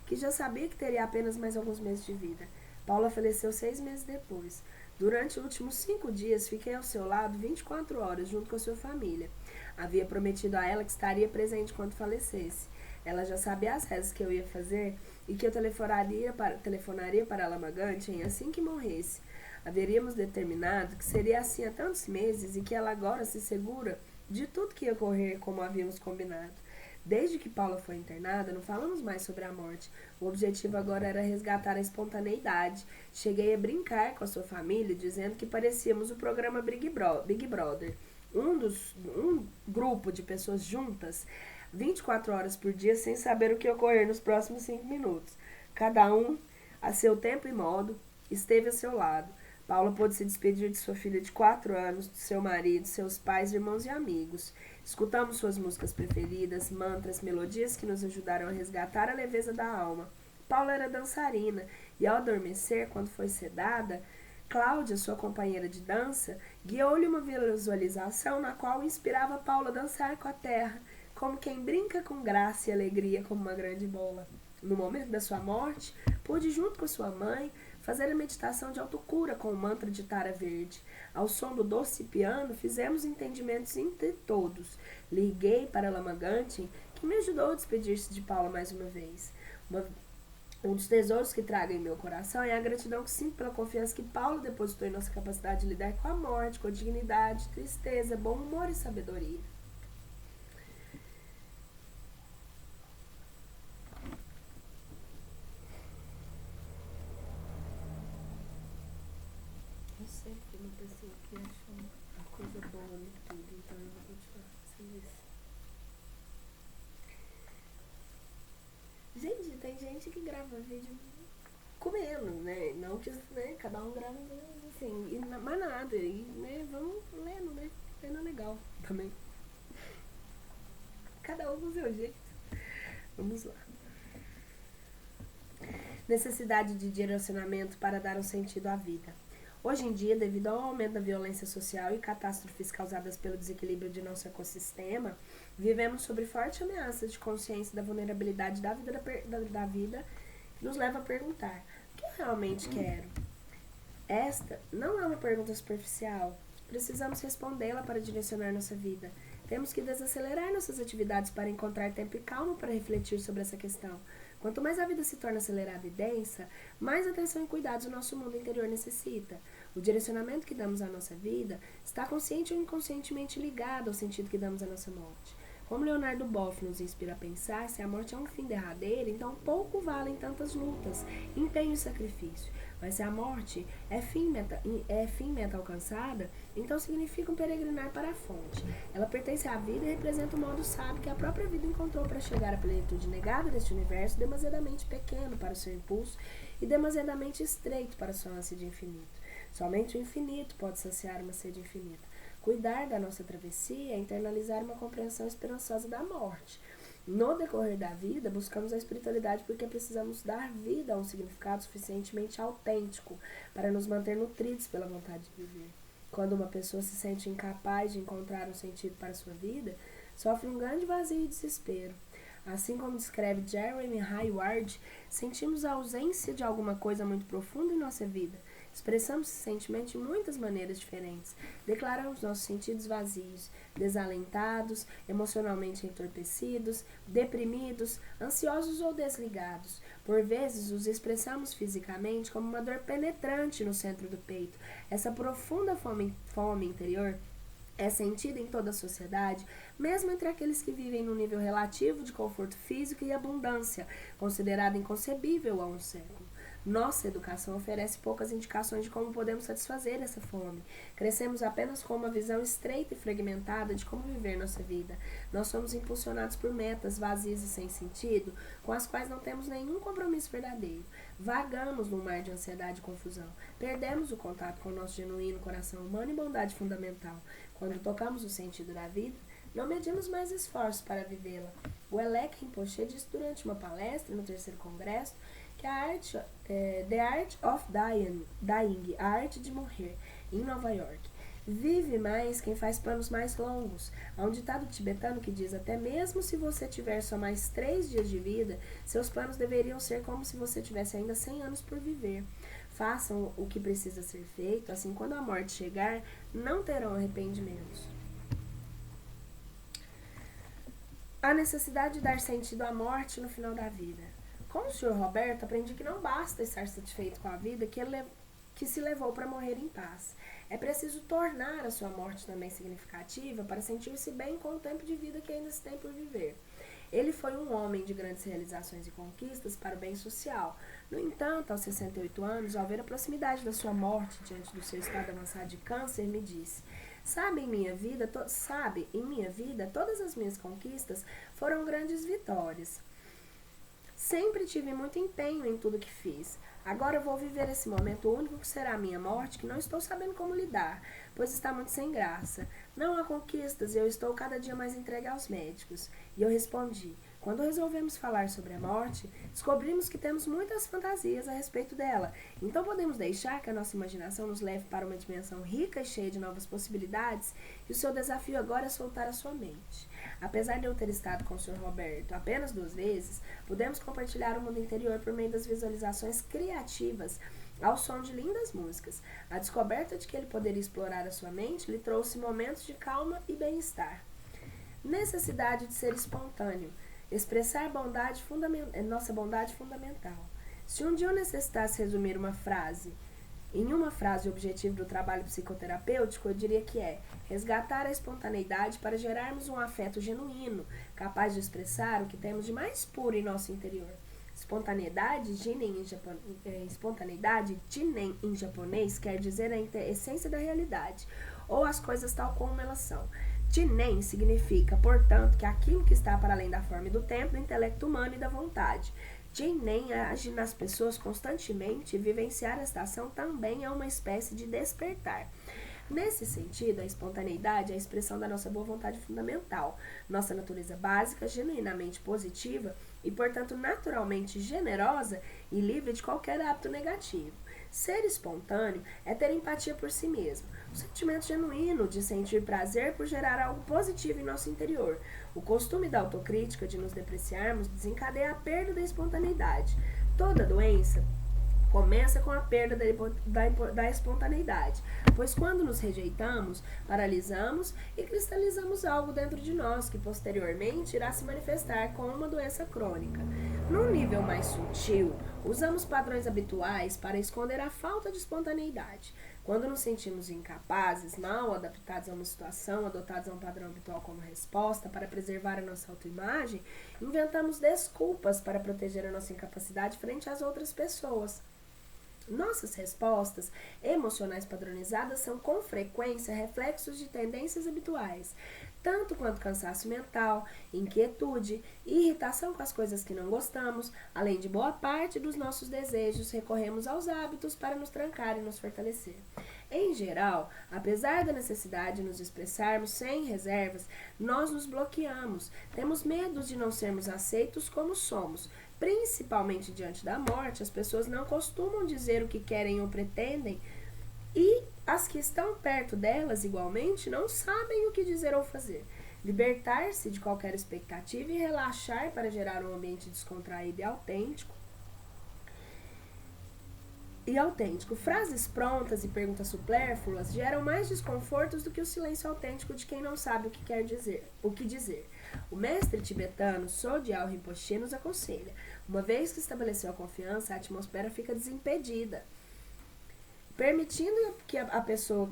que já sabia que teria apenas mais alguns meses de vida. Paula faleceu 6 meses depois. Durante os últimos 5 dias, fiquei ao seu lado 24 horas, junto com a sua família. Havia prometido a ela que estaria presente quando falecesse. Ela já sabia as rezas que eu ia fazer e que eu telefonaria para Lama Ganchen assim que morresse. Haveríamos determinado que seria assim há tantos meses e que ela agora se segura de tudo que ia ocorrer como havíamos combinado. Desde que Paula foi internada, não falamos mais sobre a morte. O objetivo agora era resgatar a espontaneidade. Cheguei a brincar com a sua família, dizendo que parecíamos o programa Big Brother. Um grupo de pessoas juntas, 24 horas por dia, sem saber o que ia ocorrer nos próximos 5 minutos. Cada um, a seu tempo e modo, esteve a seu lado. Paula pôde se despedir de sua filha de 4 anos, de seu marido, seus pais, irmãos e amigos. Escutamos suas músicas preferidas, mantras, melodias que nos ajudaram a resgatar a leveza da alma. Paula era dançarina e, ao adormecer, quando foi sedada, Cláudia, sua companheira de dança, guiou-lhe uma visualização na qual inspirava Paula a dançar com a terra, como quem brinca com graça e alegria como uma grande bola. No momento da sua morte, pude, junto com sua mãe, fazer a meditação de autocura com o mantra de Tara Verde. Ao som do doce piano, fizemos entendimentos entre todos. Liguei para Lama Ganchen, que me ajudou a despedir-se de Paula mais uma vez. Um dos tesouros que trago em meu coração é a gratidão que sinto pela confiança que Paula depositou em nossa capacidade de lidar com a morte, com a dignidade, tristeza, bom humor e sabedoria. Eu sempre fui uma pessoa que acha uma coisa boa em tudo, então eu vou continuar fazendo isso. Gente, tem gente que grava vídeo comendo, né? Não que, né, cada um grava assim, e mais nada, e, né, vamos lendo, né? Lendo é legal também. Cada um do seu jeito. Vamos lá. Necessidade de direcionamento para dar um sentido à vida. Hoje em dia, devido ao aumento da violência social e catástrofes causadas pelo desequilíbrio de nosso ecossistema, vivemos sob forte ameaça de consciência da vulnerabilidade da vida que nos leva a perguntar: o que eu realmente quero? Esta não é uma pergunta superficial. Precisamos respondê-la para direcionar nossa vida. Temos que desacelerar nossas atividades para encontrar tempo e calma para refletir sobre essa questão. Quanto mais a vida se torna acelerada e densa, mais atenção e cuidados o nosso mundo interior necessita. O direcionamento que damos à nossa vida está consciente ou inconscientemente ligado ao sentido que damos à nossa morte. Como Leonardo Boff nos inspira a pensar, se a morte é um fim derradeiro, então pouco valem tantas lutas, empenho e sacrifício. Mas se a morte é fim meta alcançada, então significa um peregrinar para a fonte. Ela pertence à vida e representa o modo sábio que a própria vida encontrou para chegar à plenitude negada deste universo demasiadamente pequeno para o seu impulso e demasiadamente estreito para sua ânsia de infinito. Somente o infinito pode saciar uma sede infinita. Cuidar da nossa travessia é internalizar uma compreensão esperançosa da morte. No decorrer da vida, buscamos a espiritualidade porque precisamos dar vida a um significado suficientemente autêntico para nos manter nutridos pela vontade de viver. Quando uma pessoa se sente incapaz de encontrar um sentido para a sua vida, sofre um grande vazio e desespero. Assim como descreve Jeremy Hayward, sentimos a ausência de alguma coisa muito profunda em nossa vida. Expressamos esse sentimento de muitas maneiras diferentes. Declaramos nossos sentidos vazios, desalentados, emocionalmente entorpecidos, deprimidos, ansiosos ou desligados. Por vezes, os expressamos fisicamente como uma dor penetrante no centro do peito. Essa profunda fome interior é sentida em toda a sociedade, mesmo entre aqueles que vivem num nível relativo de conforto físico e abundância, considerada inconcebível há um século. Nossa educação oferece poucas indicações de como podemos satisfazer essa fome. Crescemos apenas com uma visão estreita e fragmentada de como viver nossa vida. Nós somos impulsionados por metas vazias e sem sentido, com as quais não temos nenhum compromisso verdadeiro. Vagamos num mar de ansiedade e confusão. Perdemos o contato com o nosso genuíno coração humano e bondade fundamental. Quando tocamos o sentido da vida, não medimos mais esforços para vivê-la. O Elec Rinpoche disse durante uma palestra no 3º Congresso que The Art of Dying, a arte de morrer, em Nova York. Vive mais quem faz planos mais longos. Há um ditado tibetano que diz: até mesmo se você tiver só mais 3 dias de vida, seus planos deveriam ser como se você tivesse ainda 100 anos por viver. Façam o que precisa ser feito, assim quando a morte chegar, não terão arrependimentos. A necessidade de dar sentido à morte no final da vida. Com o Sr. Roberto, aprendi que não basta estar satisfeito com a vida que se levou para morrer em paz. É preciso tornar a sua morte também significativa para sentir-se bem com o tempo de vida que ainda se tem por viver. Ele foi um homem de grandes realizações e conquistas para o bem social. No entanto, aos 68 anos, ao ver a proximidade da sua morte diante do seu estado avançado de câncer, me disse: Sabe, em minha vida, todas as minhas conquistas foram grandes vitórias. Sempre tive muito empenho em tudo que fiz. Agora vou viver esse momento único que será a minha morte, que não estou sabendo como lidar, pois está muito sem graça. Não há conquistas e eu estou cada dia mais entregue aos médicos. E eu respondi: quando resolvemos falar sobre a morte, descobrimos que temos muitas fantasias a respeito dela. Então podemos deixar que a nossa imaginação nos leve para uma dimensão rica e cheia de novas possibilidades, e o seu desafio agora é soltar a sua mente. Apesar de eu ter estado com o Sr. Roberto apenas 2 vezes, pudemos compartilhar o mundo interior por meio das visualizações criativas ao som de lindas músicas. A descoberta de que ele poderia explorar a sua mente lhe trouxe momentos de calma e bem-estar. Necessidade de ser espontâneo. Expressar nossa bondade fundamental. Se um dia eu necessitasse resumir em uma frase o objetivo do trabalho psicoterapêutico, eu diria que é resgatar a espontaneidade para gerarmos um afeto genuíno, capaz de expressar o que temos de mais puro em nosso interior. Espontaneidade, jinen em japonês, quer dizer a essência da realidade, ou as coisas tal como elas são. Jinen significa, portanto, que aquilo que está para além da forma e do tempo, do intelecto humano e da vontade. Jinen age nas pessoas constantemente e vivenciar esta ação também é uma espécie de despertar. Nesse sentido, a espontaneidade é a expressão da nossa boa vontade fundamental, nossa natureza básica, genuinamente positiva e, portanto, naturalmente generosa e livre de qualquer hábito negativo. Ser espontâneo é ter empatia por si mesmo, o sentimento genuíno de sentir prazer por gerar algo positivo em nosso interior. O costume da autocrítica, de nos depreciarmos, desencadeia a perda da espontaneidade. Toda doença começa com a perda da espontaneidade, pois quando nos rejeitamos, paralisamos e cristalizamos algo dentro de nós que posteriormente irá se manifestar como uma doença crônica. Num nível mais sutil, usamos padrões habituais para esconder a falta de espontaneidade. Quando nos sentimos incapazes, mal adaptados a uma situação, adotados a um padrão habitual como resposta para preservar a nossa autoimagem, inventamos desculpas para proteger a nossa incapacidade frente às outras pessoas. Nossas respostas emocionais padronizadas são com frequência reflexos de tendências habituais. tanto quanto cansaço mental, inquietude, irritação com as coisas que não gostamos, além de boa parte dos nossos desejos, recorremos aos hábitos para nos trancar e nos fortalecer. Em geral, apesar da necessidade de nos expressarmos sem reservas, nós nos bloqueamos, temos medo de não sermos aceitos como somos. Principalmente diante da morte, as pessoas não costumam dizer o que querem ou pretendem, e as que estão perto delas, igualmente, não sabem o que dizer ou fazer. Libertar-se de qualquer expectativa e relaxar para gerar um ambiente descontraído e autêntico. Frases prontas e perguntas supérfluas geram mais desconfortos do que o silêncio autêntico de quem não sabe o que dizer. O mestre tibetano Sogyal Rinpoche nos aconselha: uma vez que estabeleceu a confiança, a atmosfera fica desimpedida, permitindo à pessoa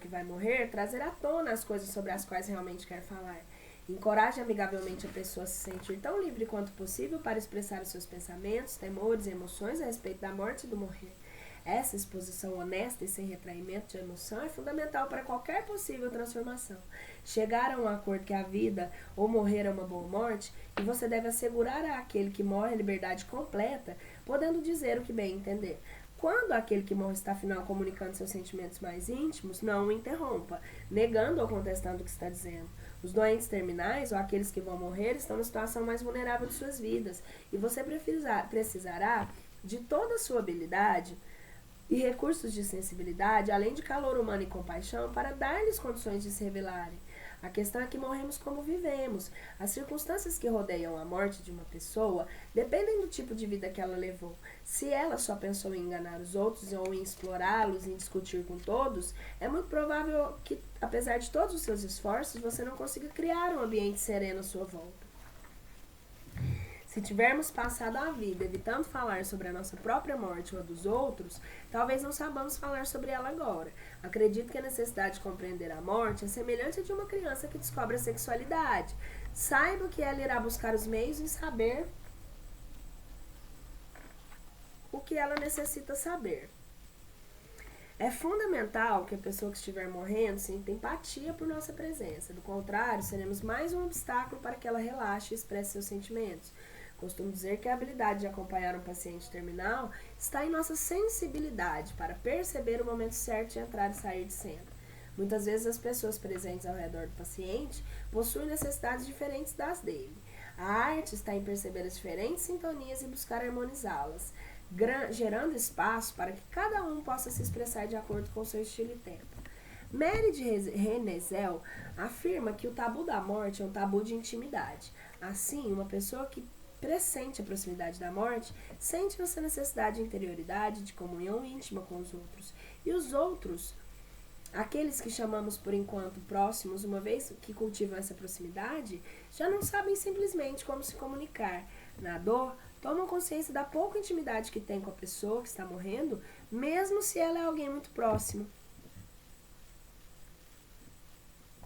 que vai morrer trazer à tona as coisas sobre as quais realmente quer falar. Encoraje amigavelmente a pessoa a se sentir tão livre quanto possível para expressar os seus pensamentos, temores e emoções a respeito da morte e do morrer. Essa exposição honesta e sem retraimento de emoção é fundamental para qualquer possível transformação. Chegar a um acordo que a vida ou morrer é uma boa morte, e você deve assegurar àquele que morre a liberdade completa, podendo dizer o que bem entender. Quando aquele que morre está afinal comunicando seus sentimentos mais íntimos, não o interrompa, negando ou contestando o que está dizendo. Os doentes terminais ou aqueles que vão morrer estão na situação mais vulnerável de suas vidas, e você precisará de toda a sua habilidade e recursos de sensibilidade, além de calor humano e compaixão, para dar-lhes condições de se revelarem. A questão é que morremos como vivemos. As circunstâncias que rodeiam a morte de uma pessoa dependem do tipo de vida que ela levou. Se ela só pensou em enganar os outros ou em explorá-los, em discutir com todos, é muito provável que, apesar de todos os seus esforços, você não consiga criar um ambiente sereno à sua volta. Se tivermos passado a vida evitando falar sobre a nossa própria morte ou a dos outros, talvez não saibamos falar sobre ela agora. Acredito que a necessidade de compreender a morte é semelhante à de uma criança que descobre a sexualidade. Saiba que ela irá buscar os meios em saber o que ela necessita saber. É fundamental que a pessoa que estiver morrendo sinta empatia por nossa presença. Do contrário, seremos mais um obstáculo para que ela relaxe e expresse seus sentimentos. Costumo dizer que a habilidade de acompanhar um paciente terminal está em nossa sensibilidade para perceber o momento certo de entrar e sair de cena. Muitas vezes as pessoas presentes ao redor do paciente possuem necessidades diferentes das dele. A arte está em perceber as diferentes sintonias e buscar harmonizá-las, gerando espaço para que cada um possa se expressar de acordo com seu estilo e tempo. Mary de Renezel afirma que o tabu da morte é um tabu de intimidade. Assim, uma pessoa que pressente a proximidade da morte sente essa necessidade de interioridade, de comunhão íntima com os outros. E os outros, aqueles que chamamos por enquanto próximos, uma vez que cultivam essa proximidade, já não sabem simplesmente como se comunicar. Na dor, tomam consciência da pouca intimidade que tem com a pessoa que está morrendo, mesmo se ela é alguém muito próximo.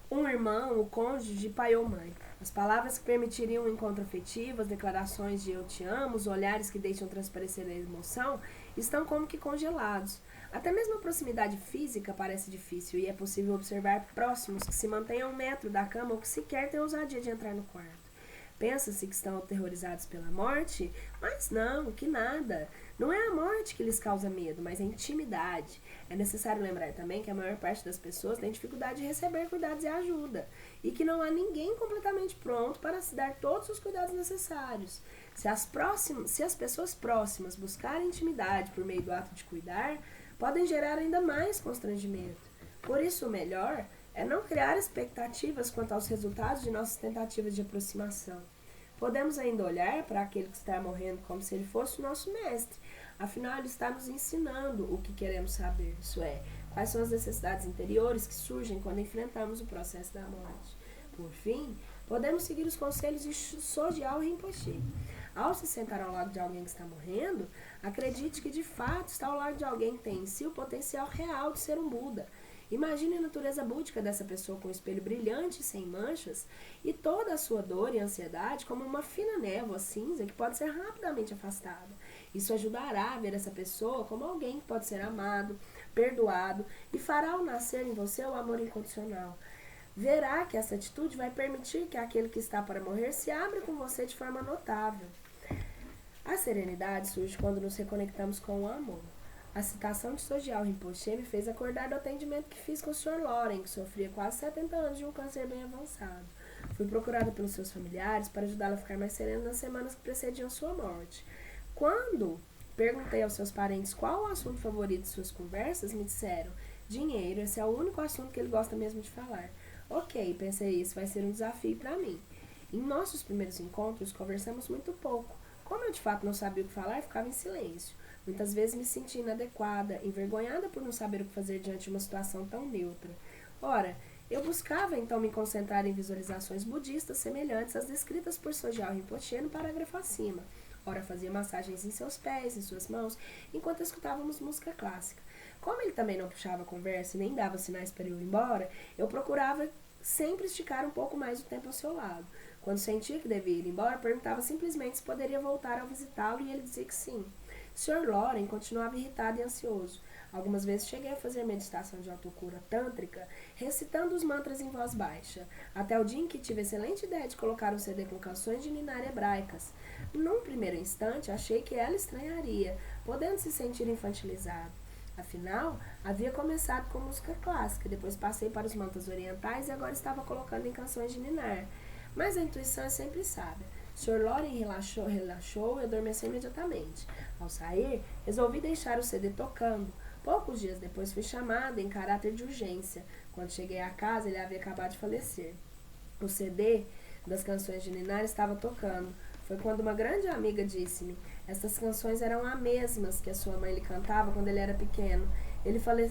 Um irmão, o cônjuge, pai ou mãe. As palavras que permitiriam um encontro afetivo, as declarações de eu te amo, os olhares que deixam transparecer a emoção, estão como que congelados. Até mesmo a proximidade física parece difícil e é possível observar próximos que se mantêm a 1 metro da cama ou que sequer têm ousadia de entrar no quarto. Pensa-se que estão aterrorizados pela morte, mas não, que nada. Não é a morte que lhes causa medo, mas a intimidade. É necessário lembrar também que a maior parte das pessoas tem dificuldade de receber cuidados e ajuda, e que não há ninguém completamente pronto para se dar todos os cuidados necessários. Se as pessoas próximas buscarem intimidade por meio do ato de cuidar, podem gerar ainda mais constrangimento. Por isso, o melhor é não criar expectativas quanto aos resultados de nossas tentativas de aproximação. Podemos ainda olhar para aquele que está morrendo como se ele fosse o nosso mestre. Afinal, ele está nos ensinando o que queremos saber, isso é, quais são as necessidades interiores que surgem quando enfrentamos o processo da morte. Por fim, podemos seguir os conselhos de Sogyal Rinpoche. Ao se sentar ao lado de alguém que está morrendo, acredite que de fato está ao lado de alguém que tem em si o potencial real de ser um Buda. Imagine a natureza búdica dessa pessoa com um espelho brilhante e sem manchas e toda a sua dor e ansiedade como uma fina névoa cinza que pode ser rapidamente afastada. Isso ajudará a ver essa pessoa como alguém que pode ser amado, perdoado e fará ao nascer em você o amor incondicional. verá que essa atitude vai permitir que aquele que está para morrer se abra com você de forma notável. A serenidade surge quando nos reconectamos com o amor. A citação de Sogyal Rinpoche me fez acordar do atendimento que fiz com o Sr. Loren, que sofria quase 70 anos de um câncer bem avançado. Fui procurada pelos seus familiares para ajudá-la a ficar mais serena nas semanas que precediam sua morte. Quando perguntei aos seus parentes qual o assunto favorito de suas conversas, me disseram: dinheiro, esse é o único assunto que ele gosta mesmo de falar. Ok, pensei, isso vai ser um desafio para mim. Em nossos primeiros encontros, conversamos muito pouco. Como eu de fato não sabia o que falar, ficava em silêncio. Muitas vezes me sentia inadequada, envergonhada por não saber o que fazer diante de uma situação tão neutra. Ora, eu buscava então me concentrar em visualizações budistas semelhantes às descritas por Sogyal Rinpoche no parágrafo acima. Ora, fazia massagens em seus pés, em suas mãos, enquanto escutávamos música clássica. Como ele também não puxava a conversa e nem dava sinais para eu ir embora, eu procurava sempre esticar um pouco mais o tempo ao seu lado. Quando sentia que devia ir embora, perguntava simplesmente se poderia voltar ao visitá-lo e ele dizia que sim. Sr. Loren continuava irritado e ansioso. Algumas vezes cheguei a fazer meditação de autocura tântrica, recitando os mantras em voz baixa, até o dia em que tive a excelente ideia de colocar um CD com canções de ninar hebraicas. Num primeiro instante, achei que ela estranharia, podendo se sentir infantilizado. Afinal, havia começado com música clássica, depois passei para os mantras orientais e agora estava colocando em canções de ninar. Mas a intuição é sempre sábia. Sr. Loren relaxou e adormeceu imediatamente. Ao sair, resolvi deixar o CD tocando. Poucos dias depois fui chamada em caráter de urgência. Quando cheguei à casa, ele havia acabado de falecer. O CD das canções de ninar estava tocando. Foi quando uma grande amiga disse-me: essas canções eram as mesmas que a sua mãe lhe cantava quando ele era pequeno.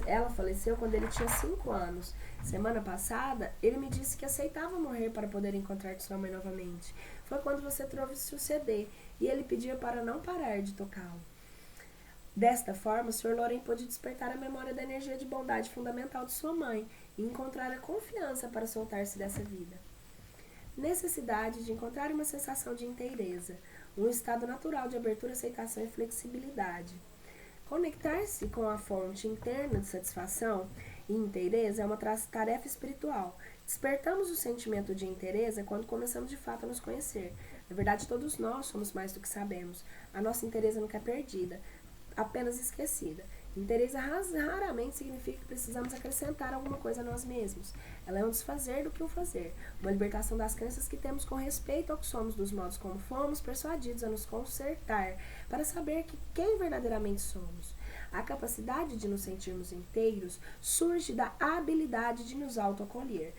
Ela faleceu quando ele tinha 5 anos. Semana passada, ele me disse que aceitava morrer para poder encontrar sua mãe novamente. Foi quando você trouxe o CD e ele pedia para não parar de tocá-lo. Desta forma, o Sr. Loren pôde despertar a memória da energia de bondade fundamental de sua mãe e encontrar a confiança para soltar-se dessa vida. Necessidade de encontrar uma sensação de inteireza, um estado natural de abertura, aceitação e flexibilidade. Conectar-se com a fonte interna de satisfação e inteireza é uma tarefa espiritual. Despertamos o sentimento de inteireza quando começamos de fato a nos conhecer. Na verdade, todos nós somos mais do que sabemos. A nossa inteireza nunca é perdida, apenas esquecida. Inteireza raramente significa que precisamos acrescentar alguma coisa a nós mesmos. Ela é um desfazer do que um fazer, uma libertação das crenças que temos com respeito ao que somos, dos modos como fomos persuadidos a nos consertar, para saber quem verdadeiramente somos. A capacidade de nos sentirmos inteiros surge da habilidade de nos autoacolher.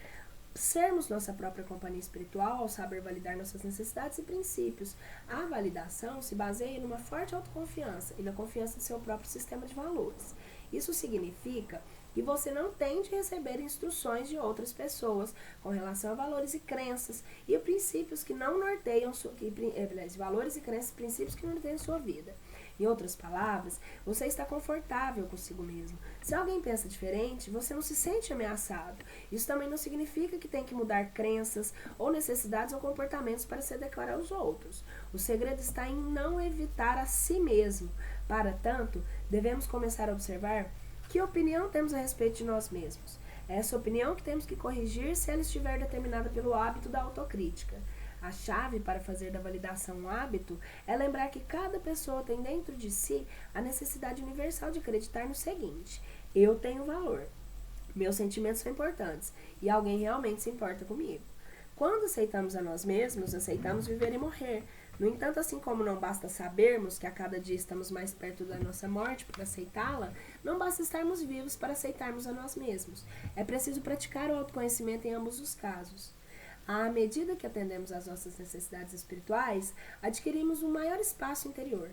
Sermos nossa própria companhia espiritual ao saber validar nossas necessidades e princípios. A validação se baseia numa forte autoconfiança e na confiança em seu próprio sistema de valores. Isso significa que você não tem de receber instruções de outras pessoas com relação a valores e crenças e princípios que não norteiam valores e crenças e princípios que não norteiam sua vida. Em outras palavras, você está confortável consigo mesmo. Se alguém pensa diferente, você não se sente ameaçado. Isso também não significa que tem que mudar crenças ou necessidades ou comportamentos para se adequar aos outros. O segredo está em não evitar a si mesmo. Para tanto, devemos começar a observar que opinião temos a respeito de nós mesmos. É essa opinião que temos que corrigir se ela estiver determinada pelo hábito da autocrítica. A chave para fazer da validação um hábito é lembrar que cada pessoa tem dentro de si a necessidade universal de acreditar no seguinte: eu tenho valor, meus sentimentos são importantes e alguém realmente se importa comigo. Quando aceitamos a nós mesmos, aceitamos viver e morrer. No entanto, assim como não basta sabermos que a cada dia estamos mais perto da nossa morte para aceitá-la, não basta estarmos vivos para aceitarmos a nós mesmos. É preciso praticar o autoconhecimento em ambos os casos. À medida que atendemos às nossas necessidades espirituais, adquirimos um maior espaço interior.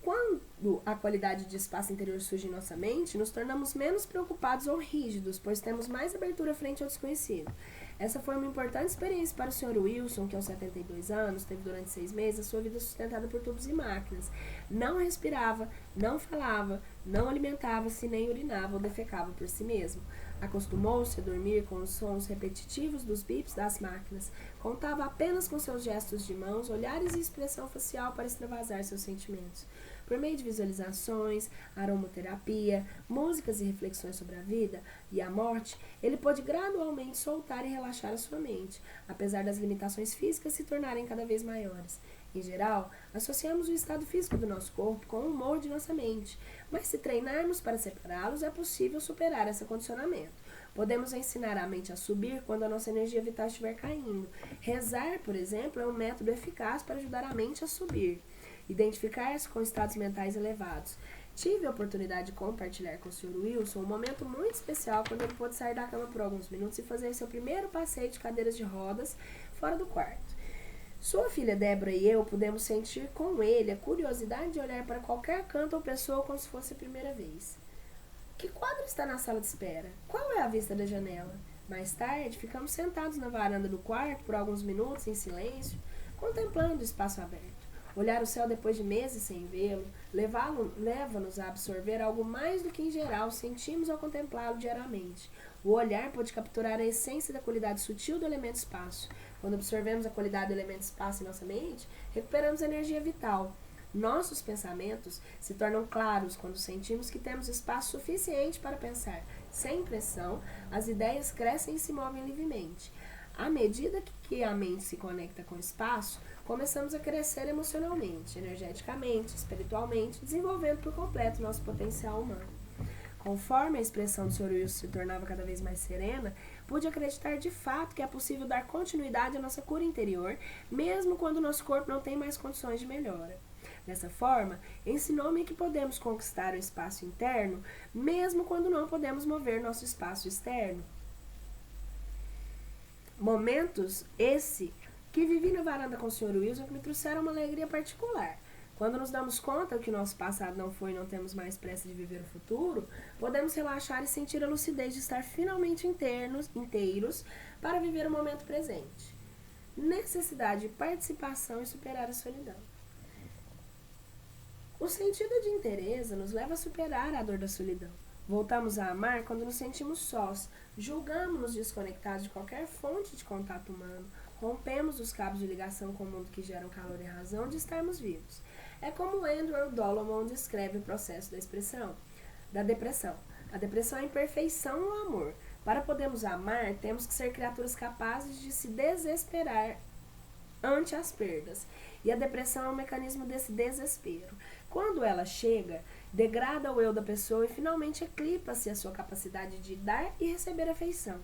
Quando a qualidade de espaço interior surge em nossa mente, nos tornamos menos preocupados ou rígidos, pois temos mais abertura frente ao desconhecido. Essa foi uma importante experiência para o Sr. Wilson, que aos 72 anos teve durante 6 meses a sua vida sustentada por tubos e máquinas. Não respirava, não falava, não alimentava-se, nem urinava ou defecava por si mesmo. Acostumou-se a dormir com os sons repetitivos dos bips das máquinas. Contava apenas com seus gestos de mãos, olhares e expressão facial para extravasar seus sentimentos. Por meio de visualizações, aromaterapia, músicas e reflexões sobre a vida e a morte, ele pôde gradualmente soltar e relaxar a sua mente, apesar das limitações físicas se tornarem cada vez maiores. Em geral, associamos o estado físico do nosso corpo com o humor de nossa mente, mas se treinarmos para separá-los, é possível superar esse condicionamento. Podemos ensinar a mente a subir quando a nossa energia vital estiver caindo. Rezar, por exemplo, é um método eficaz para ajudar a mente a subir. Identificar-se com estados mentais elevados. Tive a oportunidade de compartilhar com o Sr. Wilson um momento muito especial quando ele pôde sair da cama por alguns minutos e fazer seu primeiro passeio de cadeiras de rodas fora do quarto. Sua filha Débora e eu pudemos sentir com ele a curiosidade de olhar para qualquer canto ou pessoa como se fosse a primeira vez. Que quadro está na sala de espera? Qual é a vista da janela? Mais tarde, ficamos sentados na varanda do quarto por alguns minutos em silêncio, contemplando o espaço aberto. Olhar o céu depois de meses sem vê-lo leva-nos a absorver algo mais do que em geral sentimos ao contemplá-lo diariamente. O olhar pode capturar a essência da qualidade sutil do elemento espaço. Quando absorvemos a qualidade do elemento espaço em nossa mente, recuperamos a energia vital. Nossos pensamentos se tornam claros quando sentimos que temos espaço suficiente para pensar. Sem pressão, as ideias crescem e se movem livremente. À medida que a mente se conecta com o espaço, começamos a crescer emocionalmente, energeticamente, espiritualmente, desenvolvendo por completo nosso potencial humano. Conforme a expressão do Sr. Wilson se tornava cada vez mais serena, pude acreditar de fato que é possível dar continuidade à nossa cura interior, mesmo quando o nosso corpo não tem mais condições de melhora. Dessa forma, ensinou-me que podemos conquistar o espaço interno, mesmo quando não podemos mover nosso espaço externo. Momentos esse que vivi na varanda com o Sr. Wilson que me trouxeram uma alegria particular. Quando nos damos conta que o nosso passado não foi e não temos mais pressa de viver o futuro, podemos relaxar e sentir a lucidez de estar finalmente inteiros para viver o momento presente. Necessidade de participação e superar a solidão. O sentido de inteireza nos leva a superar a dor da solidão. Voltamos a amar quando nos sentimos sós, julgamos-nos desconectados de qualquer fonte de contato humano, rompemos os cabos de ligação com o mundo que geram calor e razão de estarmos vivos. É como Andrew Dolomon descreve o processo da depressão. A depressão é a imperfeição no amor. Para podermos amar, temos que ser criaturas capazes de se desesperar ante as perdas. E a depressão é um mecanismo desse desespero. Quando ela chega, degrada o eu da pessoa e finalmente eclipsa-se a sua capacidade de dar e receber afeição.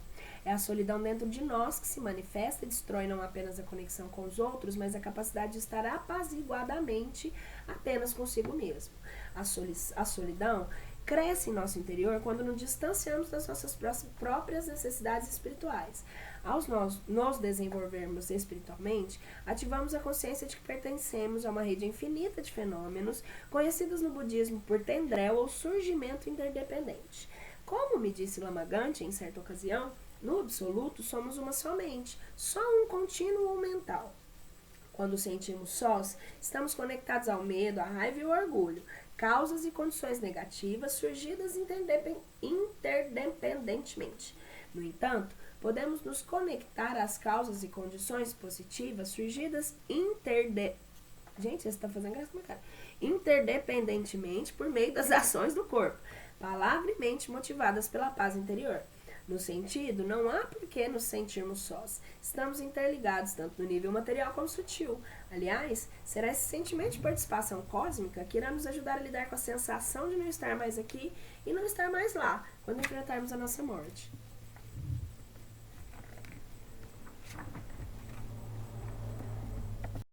É a solidão dentro de nós que se manifesta e destrói não apenas a conexão com os outros, mas a capacidade de estar apaziguadamente apenas consigo mesmo. A solidão cresce em nosso interior quando nos distanciamos das nossas próprias necessidades espirituais. Ao nos desenvolvermos espiritualmente, ativamos a consciência de que pertencemos a uma rede infinita de fenômenos, conhecidos no budismo por tendrel ou surgimento interdependente. Como me disse Lama Gante em certa ocasião, no absoluto somos uma só mente, só um contínuo mental. Quando sentimos sós, estamos conectados ao medo, à raiva e ao orgulho, causas e condições negativas surgidas interdependentemente. No entanto, podemos nos conectar às causas e condições positivas surgidas interdependentemente por meio das ações do corpo, palavra e mente motivadas pela paz interior. No sentido, não há por que nos sentirmos sós. Estamos interligados tanto no nível material como sutil. Aliás, será esse sentimento de participação cósmica que irá nos ajudar a lidar com a sensação de não estar mais aqui e não estar mais lá, quando enfrentarmos a nossa morte.